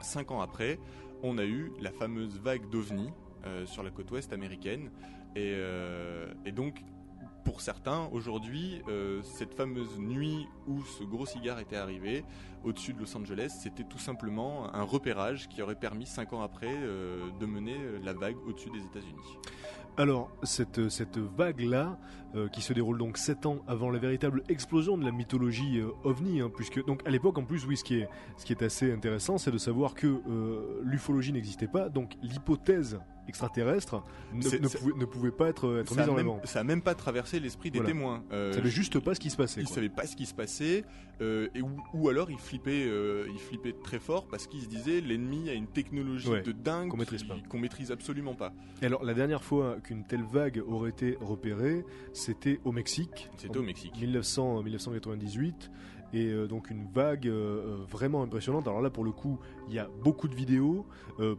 5 ans après, on a eu la fameuse vague d'OVNI, sur la côte ouest américaine. Et donc, pour certains, aujourd'hui, cette fameuse nuit où ce gros cigare était arrivé au-dessus de Los Angeles, c'était tout simplement un repérage qui aurait permis 5 ans après de mener la vague au-dessus des États-Unis. Alors, cette vague-là, qui se déroule donc 7 ans avant la véritable explosion de la mythologie ovni, puisque donc à l'époque en plus, oui, ce qui est assez intéressant, c'est de savoir que l'ufologie n'existait pas, donc l'hypothèse extraterrestre ne pouvait pas être mise en avant. Ça n'a même pas traversé l'esprit des témoins. Ils ne savaient juste pas ce qui se passait. Ils ne savaient pas ce qui se passait, ou alors ils flippaient très fort parce qu'ils se disaient l'ennemi a une technologie de dingue qu'on maîtrise absolument pas. Et alors la dernière fois qu'une telle vague aurait été repérée, c'était au Mexique. C'était au Mexique. 1998. Et donc une vague vraiment impressionnante. Alors là, pour le coup, il y a beaucoup de vidéos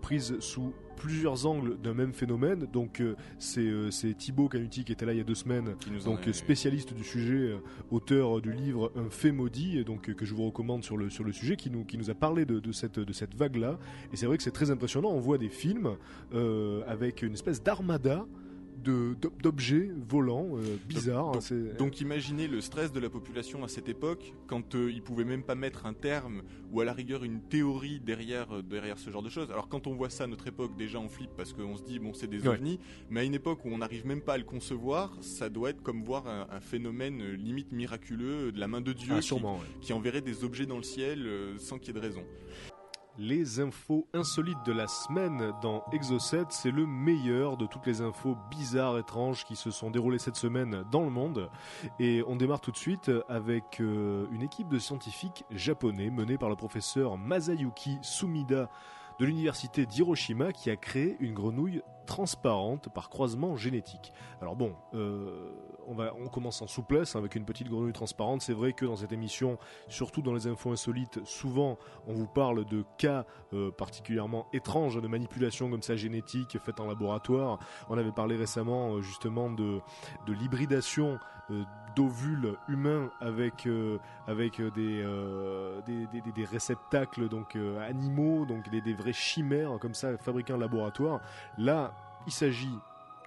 prises sous plusieurs angles d'un même phénomène. Donc c'est Thibaut Canuti qui était là il y a 2 semaines, donc spécialiste du sujet, auteur du livre Un fait maudit, donc que je vous recommande sur le sujet, qui nous a parlé de cette vague-là. Et c'est vrai que c'est très impressionnant. On voit des films avec une espèce d'armada d'objets volants bizarres. Donc imaginez le stress de la population à cette époque, quand ils pouvaient même pas mettre un terme ou à la rigueur une théorie derrière ce genre de choses. Alors quand on voit ça à notre époque, déjà on flippe parce qu'on se dit bon, c'est des ovnis, mais à une époque où on n'arrive même pas à le concevoir, ça doit être comme voir un phénomène limite miraculeux de la main de Dieu qui enverrait des objets dans le ciel sans qu'il y ait de raison. Les infos insolites de la semaine dans Exo7, c'est le meilleur de toutes les infos bizarres, étranges qui se sont déroulées cette semaine dans le monde. Et on démarre tout de suite avec une équipe de scientifiques japonais menée par le professeur Masayuki Sumida de l'université d'Hiroshima, qui a créé une grenouille transparente par croisement génétique. Alors bon, on commence en souplesse avec une petite grenouille transparente. C'est vrai que dans cette émission, surtout dans les infos insolites, souvent on vous parle de cas particulièrement étranges de manipulation comme ça génétique faite en laboratoire. On avait parlé récemment justement de l'hybridation d'ovules humains avec des réceptacles donc animaux, donc des vrais chimères comme ça fabriqués en laboratoire. Là, il s'agit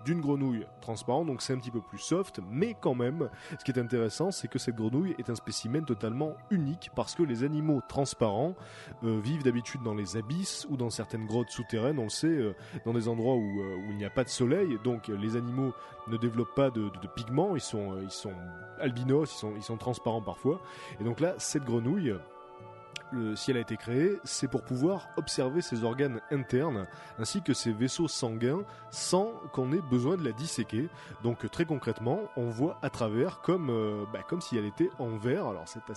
d'une grenouille transparente, donc c'est un petit peu plus soft, mais quand même, ce qui est intéressant, c'est que cette grenouille est un spécimen totalement unique, parce que les animaux transparents vivent d'habitude dans les abysses ou dans certaines grottes souterraines, on le sait, dans des endroits où il n'y a pas de soleil, donc les animaux ne développent pas de pigments, ils sont albinos, ils sont transparents parfois, et donc là, cette grenouille, si elle a été créée, c'est pour pouvoir observer ses organes internes ainsi que ses vaisseaux sanguins sans qu'on ait besoin de la disséquer. Donc très concrètement, on voit à travers comme si elle était en verre. Alors c'est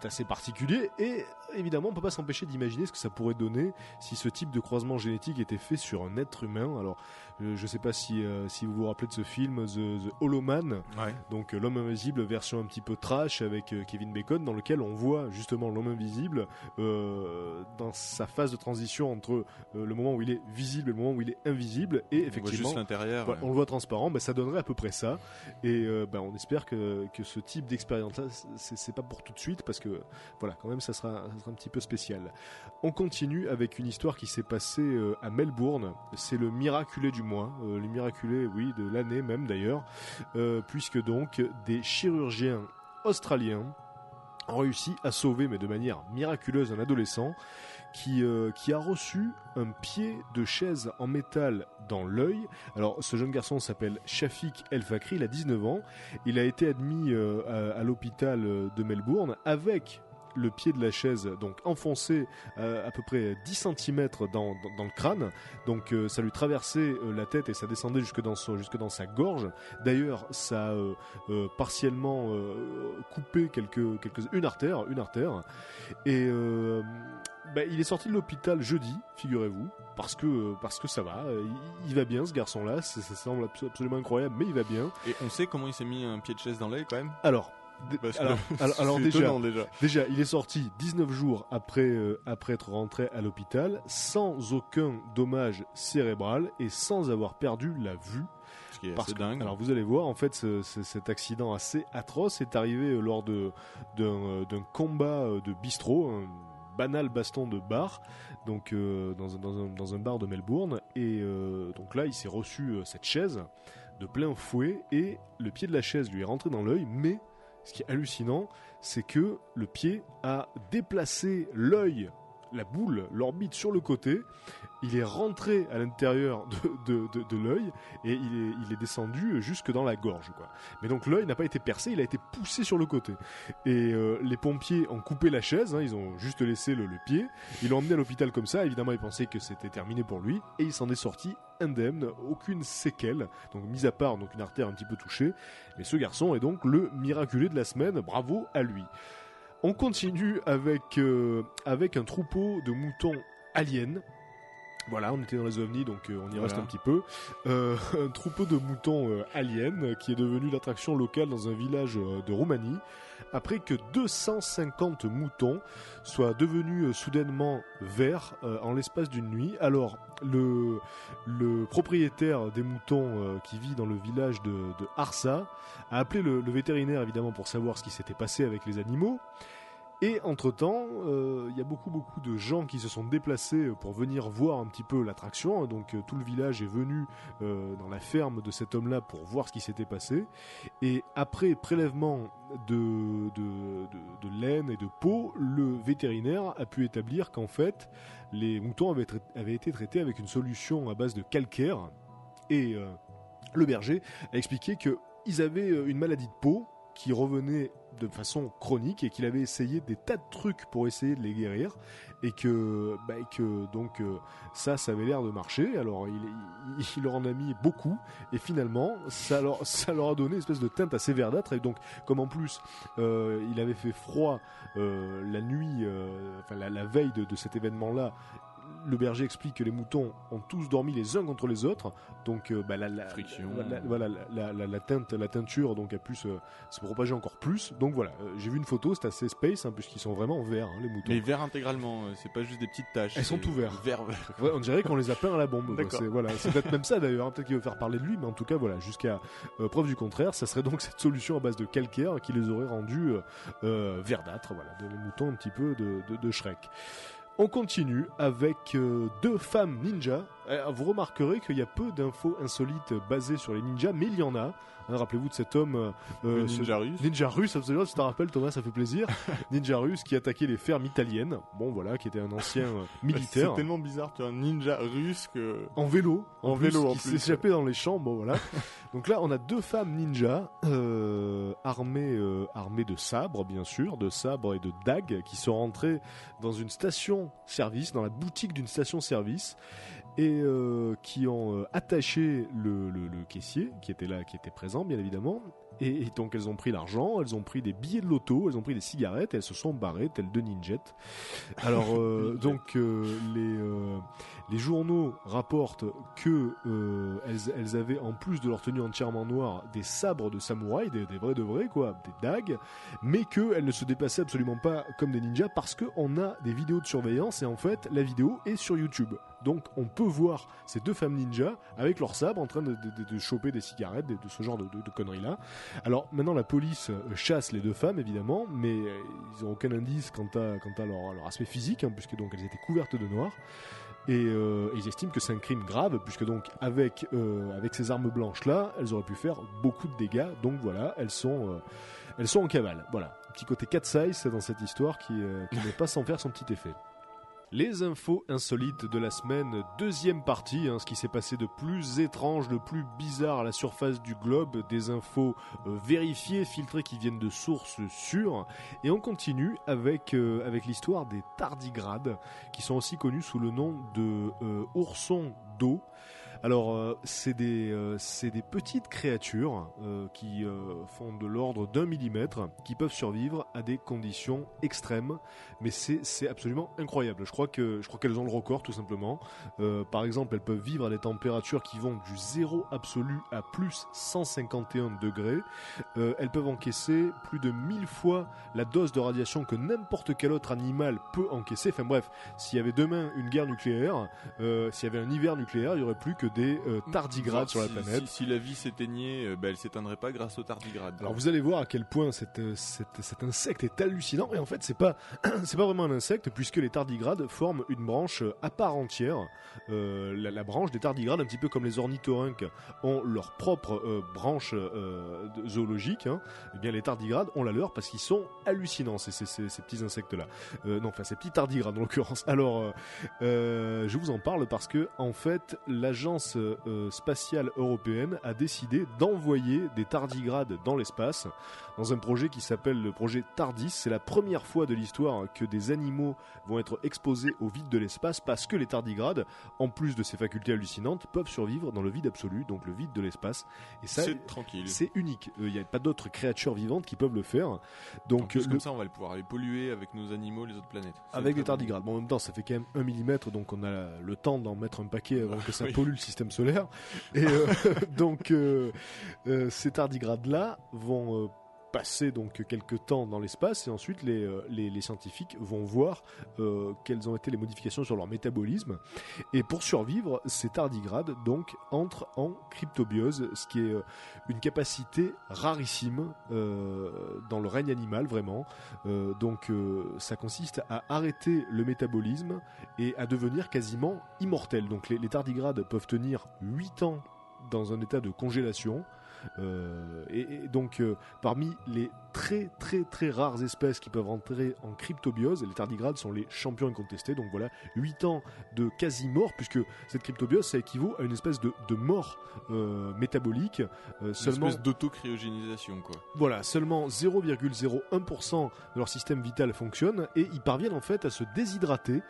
assez particulier et évidemment on ne peut pas s'empêcher d'imaginer ce que ça pourrait donner si ce type de croisement génétique était fait sur un être humain. Alors je ne sais pas si vous vous rappelez de ce film The Hollow Man, donc l'homme invisible version un petit peu trash avec Kevin Bacon, dans lequel on voit justement l'homme invisible dans sa phase de transition entre le moment où il est visible et le moment où il est invisible, et effectivement on voit juste l'intérieur, on le voit transparent, ça donnerait à peu près ça, et on espère que ce type d'expérience là c'est pas pour tout de suite, parce que voilà, quand même ça sera un petit peu spécial. On continue avec une histoire qui s'est passée à Melbourne. C'est le miraculé du mois, le miraculé, oui, de l'année même d'ailleurs, puisque donc des chirurgiens australiens ont réussi à sauver, mais de manière miraculeuse, un adolescent qui a reçu un pied de chaise en métal dans l'œil. Alors ce jeune garçon s'appelle Shafik El Fakri, il a 19 ans, il a été admis à l'hôpital de Melbourne avec le pied de la chaise donc enfoncé à peu près 10 cm dans le crâne, donc ça lui traversait la tête et ça descendait jusque dans sa gorge. D'ailleurs ça a partiellement coupé une artère, et il est sorti de l'hôpital jeudi, figurez-vous, parce que ça va, il va bien ce garçon-là, ça semble absolument incroyable, mais il va bien. Et on sait comment il s'est mis un pied de chaise dans l'œil quand même ? Alors déjà, il est sorti 19 jours après être rentré à l'hôpital, sans aucun dommage cérébral et sans avoir perdu la vue. Ce qui est assez dingue. Alors vous allez voir, en fait, cet accident assez atroce est arrivé lors d'un combat de bistrot, un banal baston de bar, donc dans un bar de Melbourne, et donc donc là il s'est reçu cette chaise de plein fouet et le pied de la chaise lui est rentré dans l'œil, mais ce qui est hallucinant, c'est que le pied a déplacé l'œil, la boule, l'orbite sur le côté, il est rentré à l'intérieur de l'œil et il est descendu jusque dans la gorge, quoi. Mais donc l'œil n'a pas été percé, il a été poussé sur le côté. Et les pompiers ont coupé la chaise, ils ont juste laissé le pied, ils l'ont emmené à l'hôpital comme ça, évidemment ils pensaient que c'était terminé pour lui, et il s'en est sorti indemne, aucune séquelle, donc mis à part donc une artère un petit peu touchée. Mais ce garçon est donc le miraculé de la semaine, bravo à lui. On continue avec un troupeau de moutons aliens. Voilà, on était dans les ovnis, donc on y reste un petit peu. Un troupeau de moutons aliens qui est devenu l'attraction locale dans un village de Roumanie, après que 250 moutons soient devenus soudainement verts en l'espace d'une nuit. Alors, le propriétaire des moutons qui vit dans le village de Arsa a appelé le vétérinaire, évidemment, pour savoir ce qui s'était passé avec les animaux. Et entre-temps, il y a beaucoup de gens qui se sont déplacés pour venir voir un petit peu l'attraction. Donc tout le village est venu dans la ferme de cet homme-là pour voir ce qui s'était passé. Et après prélèvement de laine et de peau, le vétérinaire a pu établir qu'en fait, les moutons avaient été traités avec une solution à base de calcaire. Et le berger a expliqué qu'ils avaient une maladie de peau qui revenait de façon chronique et qu'il avait essayé des tas de trucs pour essayer de les guérir et que ça avait l'air de marcher. Alors il leur en a mis beaucoup et finalement ça leur a donné une espèce de teinte assez verdâtre. Et donc comme en plus il avait fait froid la nuit, la veille de cet événement-là, le berger explique que les moutons ont tous dormi les uns contre les autres, donc la friction, la teinture donc a pu se propager encore plus. Donc voilà, j'ai vu une photo, c'est assez space puisqu'ils sont vraiment verts, les moutons. Mais verts intégralement, c'est pas juste des petites taches. Elles sont tout verts. Vert. Ouais, on dirait qu'on les a peints à la bombe. C'est peut-être même ça d'ailleurs, peut-être qu'il veut faire parler de lui, mais en tout cas voilà, jusqu'à preuve du contraire, ça serait donc cette solution à base de calcaire qui les aurait rendus verdâtres, voilà, des moutons un petit peu de Shrek. On continue avec deux femmes ninjas. Vous remarquerez qu'il y a peu d'infos insolites basées sur les ninjas, mais il y en a. Rappelez-vous de cet homme ninja russe. Ninja russe, absolument, tu te rappelles Thomas, ça fait plaisir. Ninja russe qui attaquait les fermes italiennes. Bon voilà, qui était un ancien militaire. C'est tellement bizarre, tu as un ninja russe que... En vélo, qui s'échappait dans les champs, bon voilà. Donc là, on a deux femmes ninjas armées de sabres, bien sûr, de sabres et de dagues, qui sont rentrées dans une station-service, dans la boutique d'une station-service, et qui ont attaché le caissier qui était là, qui était présent bien évidemment, et donc elles ont pris l'argent, elles ont pris des billets de loto, elles ont pris des cigarettes et elles se sont barrées telles deux ninjettes. Alors donc les journaux rapportent que elles avaient, en plus de leur tenue entièrement noire, des sabres de samouraï, des vrais de vrais quoi, des dagues, mais qu'elles ne se déplaçaient absolument pas comme des ninjas parce qu'on a des vidéos de surveillance et en fait la vidéo est sur YouTube. Donc on peut voir ces deux femmes ninjas avec leurs sabres en train de choper des cigarettes, de ce genre de conneries là. Alors maintenant la police chasse les deux femmes évidemment, mais ils n'ont aucun indice quant à leur aspect physique, puisque donc elles étaient couvertes de noir. Et ils estiment que c'est un crime grave, puisque donc avec ces armes blanches là, elles auraient pu faire beaucoup de dégâts. Donc voilà, elles sont en cavale. Voilà, un petit côté cat size dans cette histoire qui n'est pas sans faire son petit effet. Les infos insolites de la semaine, deuxième partie, ce qui s'est passé de plus étrange, de plus bizarre à la surface du globe, des infos vérifiées, filtrées qui viennent de sources sûres. Et on continue avec l'histoire des tardigrades, qui sont aussi connus sous le nom de oursons d'eau. Alors, c'est des petites créatures qui font de l'ordre d'1 millimètre, qui peuvent survivre à des conditions extrêmes, mais c'est absolument incroyable. Je crois qu'elles ont le record tout simplement. Par exemple, elles peuvent vivre à des températures qui vont du 0 absolu à plus 151 degrés. Elles peuvent encaisser plus de 1000 fois la dose de radiation que n'importe quel autre animal peut encaisser. Enfin bref, s'il y avait demain une guerre nucléaire, s'il y avait un hiver nucléaire, il n'y aurait plus que des tardigrades sur la planète. Si la vie s'éteignait, elle s'éteindrait pas grâce aux tardigrades. Alors vous allez voir à quel point cet insecte est hallucinant, et en fait c'est pas vraiment un insecte, puisque les tardigrades forment une branche à part entière. La branche des tardigrades, un petit peu comme les ornithorynques ont leur propre branche zoologique, et bien les tardigrades ont la leur parce qu'ils sont hallucinants, ces petits insectes-là. Ces petits tardigrades en l'occurrence. Alors, je vous en parle parce que, en fait, l'agence spatiale européenne a décidé d'envoyer des tardigrades dans l'espace, dans un projet qui s'appelle le projet TARDIS. C'est la première fois de l'histoire que des animaux vont être exposés au vide de l'espace, parce que les tardigrades, en plus de ces facultés hallucinantes, peuvent survivre dans le vide absolu, donc le vide de l'espace. Et ça, c'est tranquille. C'est unique. Il n'y a pas d'autres créatures vivantes qui peuvent le faire. Donc, en plus, comme ça, on va pouvoir les polluer avec nos animaux, les autres planètes. Avec des tardigrades. Bon, en même temps, ça fait quand même 1 mm, donc on a le temps d'en mettre un paquet avant que ça pollue le système solaire. Et donc, ces tardigrades-là vont passer donc quelques temps dans l'espace, et ensuite les scientifiques vont voir quelles ont été les modifications sur leur métabolisme, et pour survivre, ces tardigrades donc entrent en cryptobiose, ce qui est une capacité rarissime dans le règne animal, vraiment. Ça consiste à arrêter le métabolisme et à devenir quasiment immortel. Donc les tardigrades peuvent tenir 8 ans dans un état de congélation. Parmi les très très très rares espèces qui peuvent entrer en cryptobiose, les tardigrades sont les champions incontestés. Donc voilà, 8 ans de quasi-mort, puisque cette cryptobiose, ça équivaut à une espèce de mort métabolique. Seulement, espèce d'autocryogénisation, quoi. Voilà, seulement 0,01% de leur système vital fonctionne, et ils parviennent en fait à se déshydrater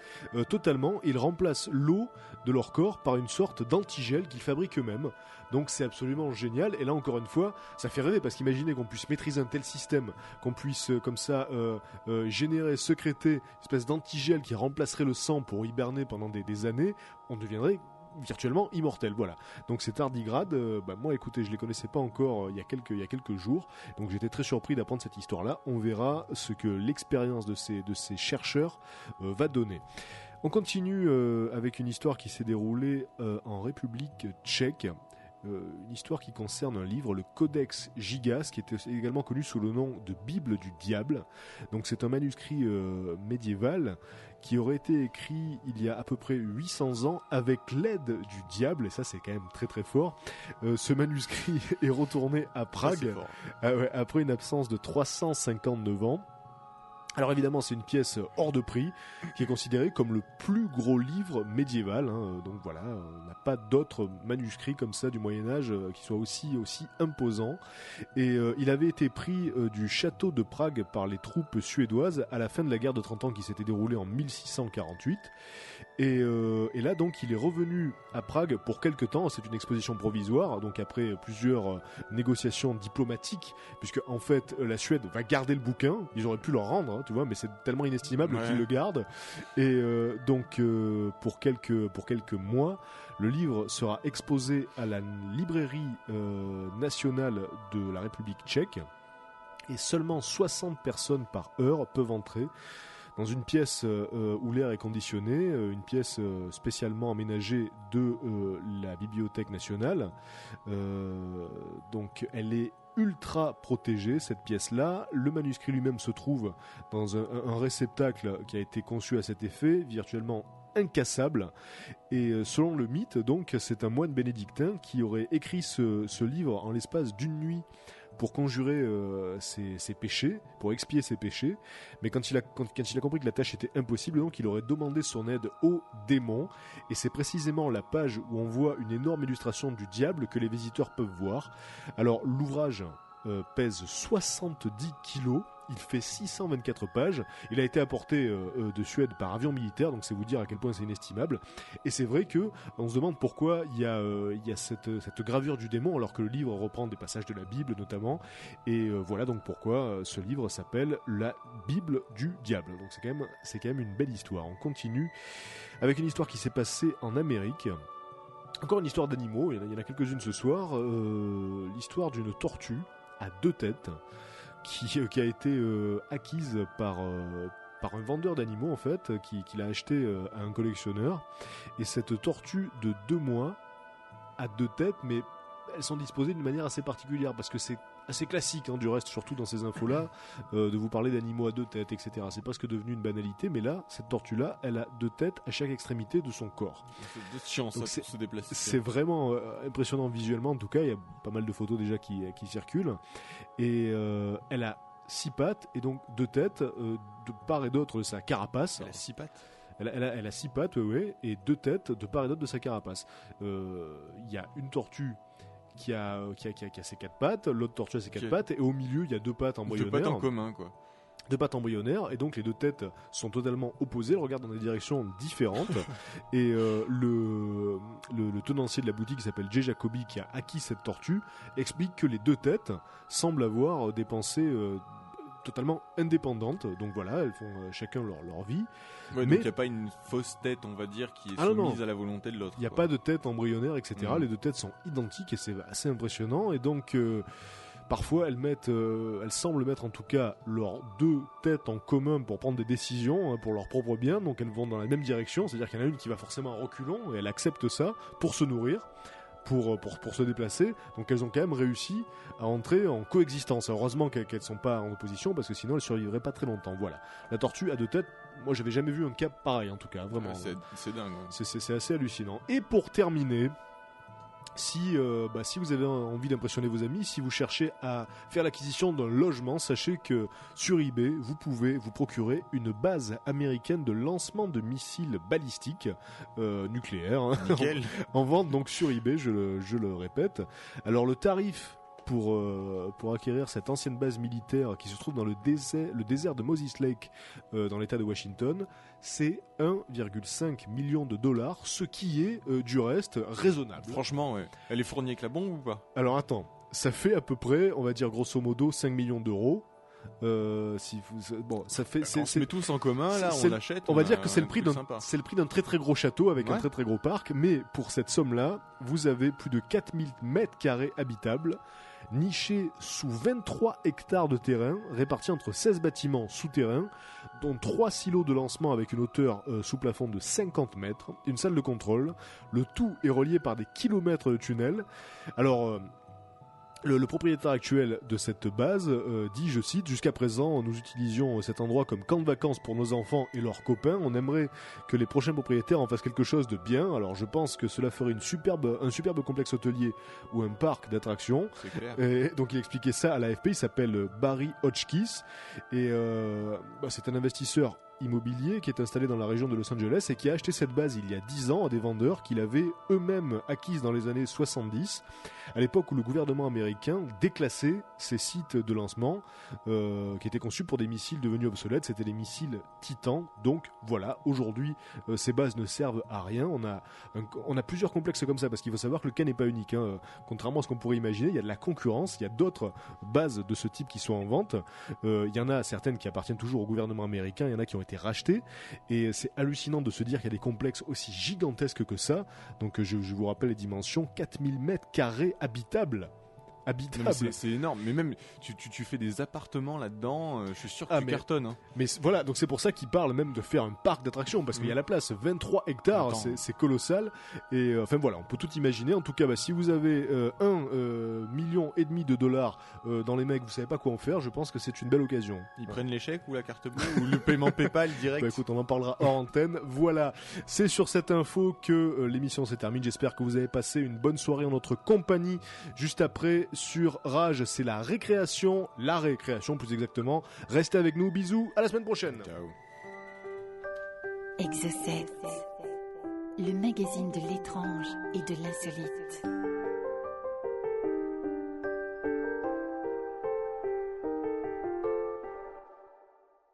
totalement. Ils remplacent l'eau de leur corps par une sorte d'antigel qu'ils fabriquent eux-mêmes. Donc c'est absolument génial, et là encore une fois, ça fait rêver, parce qu'imaginez qu'on puisse maîtriser un tel système, qu'on puisse comme ça générer, sécréter une espèce d'antigel qui remplacerait le sang pour hiberner pendant des années, on deviendrait virtuellement immortel. Voilà. Donc ces tardigrades, moi écoutez, je les connaissais pas encore il y a quelques jours, donc j'étais très surpris d'apprendre cette histoire-là. On verra ce que l'expérience de ces chercheurs va donner. On continue avec une histoire qui s'est déroulée en République tchèque. Une histoire qui concerne un livre, le Codex Gigas, qui était également connu sous le nom de Bible du Diable. Donc c'est un manuscrit médiéval qui aurait été écrit il y a à peu près 800 ans avec l'aide du diable, et ça c'est quand même très très fort. Ce manuscrit est retourné à Prague après une absence de 359 ans. Alors évidemment, c'est une pièce hors de prix qui est considérée comme le plus gros livre médiéval. Donc voilà, on n'a pas d'autres manuscrits comme ça du Moyen-Âge qui soient aussi imposants. Et il avait été pris du château de Prague par les troupes suédoises à la fin de la guerre de 30 ans qui s'était déroulée en 1648. Et là donc il est revenu à Prague pour quelques temps. C'est une exposition provisoire, donc après plusieurs négociations diplomatiques, puisque en fait la Suède va garder le bouquin. Ils auraient pu le rendre, tu vois, mais c'est tellement inestimable qu'ils le gardent. Et pour quelques mois, le livre sera exposé à la librairie nationale de la République tchèque, et seulement 60 personnes par heure peuvent entrer dans une pièce où l'air est conditionné, une pièce spécialement aménagée de la Bibliothèque nationale. Donc elle est ultra protégée, cette pièce-là. Le manuscrit lui-même se trouve dans un réceptacle qui a été conçu à cet effet, virtuellement incassable. Et selon le mythe, donc, c'est un moine bénédictin qui aurait écrit ce livre en l'espace d'une nuit pour conjurer ses péchés, pour expier ses péchés. Mais quand il a compris que la tâche était impossible, donc il aurait demandé son aide au démon. Et c'est précisément la page où on voit une énorme illustration du diable que les visiteurs peuvent voir. Alors l'ouvrage pèse 70 kilos. Il fait 624 pages. Il a été apporté de Suède par avion militaire, donc c'est vous dire à quel point c'est inestimable. Et c'est vrai que on se demande pourquoi il y a cette gravure du démon, alors que le livre reprend des passages de la Bible notamment. Et voilà donc pourquoi ce livre s'appelle la Bible du Diable. Donc c'est quand même une belle histoire. On continue avec une histoire qui s'est passée en Amérique. Encore une histoire d'animaux. Il y en a quelques-unes ce soir. L'histoire d'une tortue à 2 têtes. Qui a été acquise par un vendeur d'animaux en fait, qui l'a acheté à un collectionneur. Et cette tortue de 2 mois à 2 têtes, mais elles sont disposées d'une manière assez particulière, parce que c'est assez classique, du reste, surtout dans ces infos-là, de vous parler d'animaux à 2 têtes, etc. C'est presque devenu une banalité, mais là, cette tortue-là, elle a 2 têtes à chaque extrémité de son corps. C'est de chance pour se déplacer. C'est vraiment impressionnant visuellement, en tout cas, il y a pas mal de photos déjà qui circulent, et elle a 6 pattes, et donc 2 têtes, de part et d'autre de sa carapace. Elle a 6 pattes. Elle a 6 pattes, ouais, et 2 têtes de part et d'autre de sa carapace. Il y a une tortue qui a ses 4 pattes, l'autre tortue a ses 4 pattes, et au milieu il y a 2 pattes embryonnaires. 2 pattes en commun, quoi. 2 pattes embryonnaires, et donc les 2 têtes sont totalement opposées, elles regardent dans des directions différentes. Et le tenancier de la boutique, qui s'appelle Jay Jacoby, qui a acquis cette tortue, explique que les 2 têtes semblent avoir des pensées totalement indépendantes. Donc voilà, elles font chacun leur vie. Ouais, mais il n'y a pas une fausse tête, on va dire, qui est soumise à la volonté de l'autre. Il n'y a pas de tête embryonnaire, etc. Les 2 têtes sont identiques, et c'est assez impressionnant. Et donc parfois elles semblent mettre en tout cas leurs 2 têtes en commun pour prendre des décisions, pour leur propre bien. Donc elles vont dans la même direction, c'est-à-dire qu'il y en a une qui va forcément à reculons, et elle accepte ça pour se nourrir, pour se déplacer. Donc elles ont quand même réussi à entrer en coexistence. Heureusement qu'elles ne sont pas en opposition, parce que sinon elles survivraient pas très longtemps. Voilà. La tortue à 2 têtes, moi j'avais jamais vu un cas pareil, en tout cas, vraiment. C'est dingue. Ouais. C'est assez hallucinant. Et pour terminer, si vous avez envie d'impressionner vos amis, si vous cherchez à faire l'acquisition d'un logement, sachez que sur eBay, vous pouvez vous procurer une base américaine de lancement de missiles balistiques nucléaires, en vente donc sur eBay, je le répète. Alors le tarif pour acquérir cette ancienne base militaire qui se trouve dans le désert de Moses Lake, dans l'état de Washington, c'est 1,5 million de dollars, ce qui est du reste raisonnable. Franchement, ouais. Elle est fournie avec la bombe ou pas? Alors attends, ça fait à peu près, on va dire grosso modo, 5 millions d'euros. Ça fait. On se met tous en commun là, on l'achète. On va dire que c'est le prix d'un très très gros château avec un très très gros parc, mais pour cette somme-là, vous avez plus de 4000 mètres carrés habitables, nichés sous 23 hectares de terrain, répartis entre 16 bâtiments souterrains, dont 3 silos de lancement avec une hauteur sous plafond de 50 mètres, une salle de contrôle. Le tout est relié par des kilomètres de tunnels. Alors. Le propriétaire actuel de cette base dit, je cite, « Jusqu'à présent, nous utilisions cet endroit comme camp de vacances pour nos enfants et leurs copains. On aimerait que les prochains propriétaires en fassent quelque chose de bien. Alors je pense que cela ferait un superbe complexe hôtelier ou un parc d'attractions. » C'est clair. Et donc il expliquait ça à l'AFP, il s'appelle Barry Hotchkiss. Et c'est un investisseur immobilier qui est installé dans la région de Los Angeles et qui a acheté cette base il y a 10 ans à des vendeurs qu'il avait eux-mêmes acquises dans les années 70, à l'époque où le gouvernement américain déclassait ces sites de lancement qui étaient conçus pour des missiles devenus obsolètes. C'était des missiles Titan. Donc voilà, aujourd'hui ces bases ne servent à rien. On a plusieurs complexes comme ça, parce qu'il faut savoir que le cas n'est pas unique, contrairement à ce qu'on pourrait imaginer. Il y a de la concurrence, il y a d'autres bases de ce type qui sont en vente. Il y en a certaines qui appartiennent toujours au gouvernement américain, il y en a qui ont été rachetés, et c'est hallucinant de se dire qu'il y a des complexes aussi gigantesques que ça. Donc je vous rappelle les dimensions, 4000 mètres carrés habitables. C'est énorme, mais même tu fais des appartements là-dedans, je suis sûr que tu cartonnes. Hein. Mais voilà, donc c'est pour ça qu'ils parlent même de faire un parc d'attractions, parce qu'il y a la place, 23 hectares, c'est colossal. Et enfin voilà, on peut tout imaginer. En tout cas, si vous avez 1,5 million de dollars dans les mecs, vous savez pas quoi en faire, je pense que c'est une belle occasion. Ils prennent les chèques ou la carte bleue ou le paiement PayPal direct. Écoute, on en parlera hors antenne. Voilà, c'est sur cette info que l'émission se termine. J'espère que vous avez passé une bonne soirée en notre compagnie. Juste après, sur Rage, c'est la récréation plus exactement. Restez avec nous, bisous, à la semaine prochaine. Ciao. Exocet, le magazine de l'étrange et de l'insolite.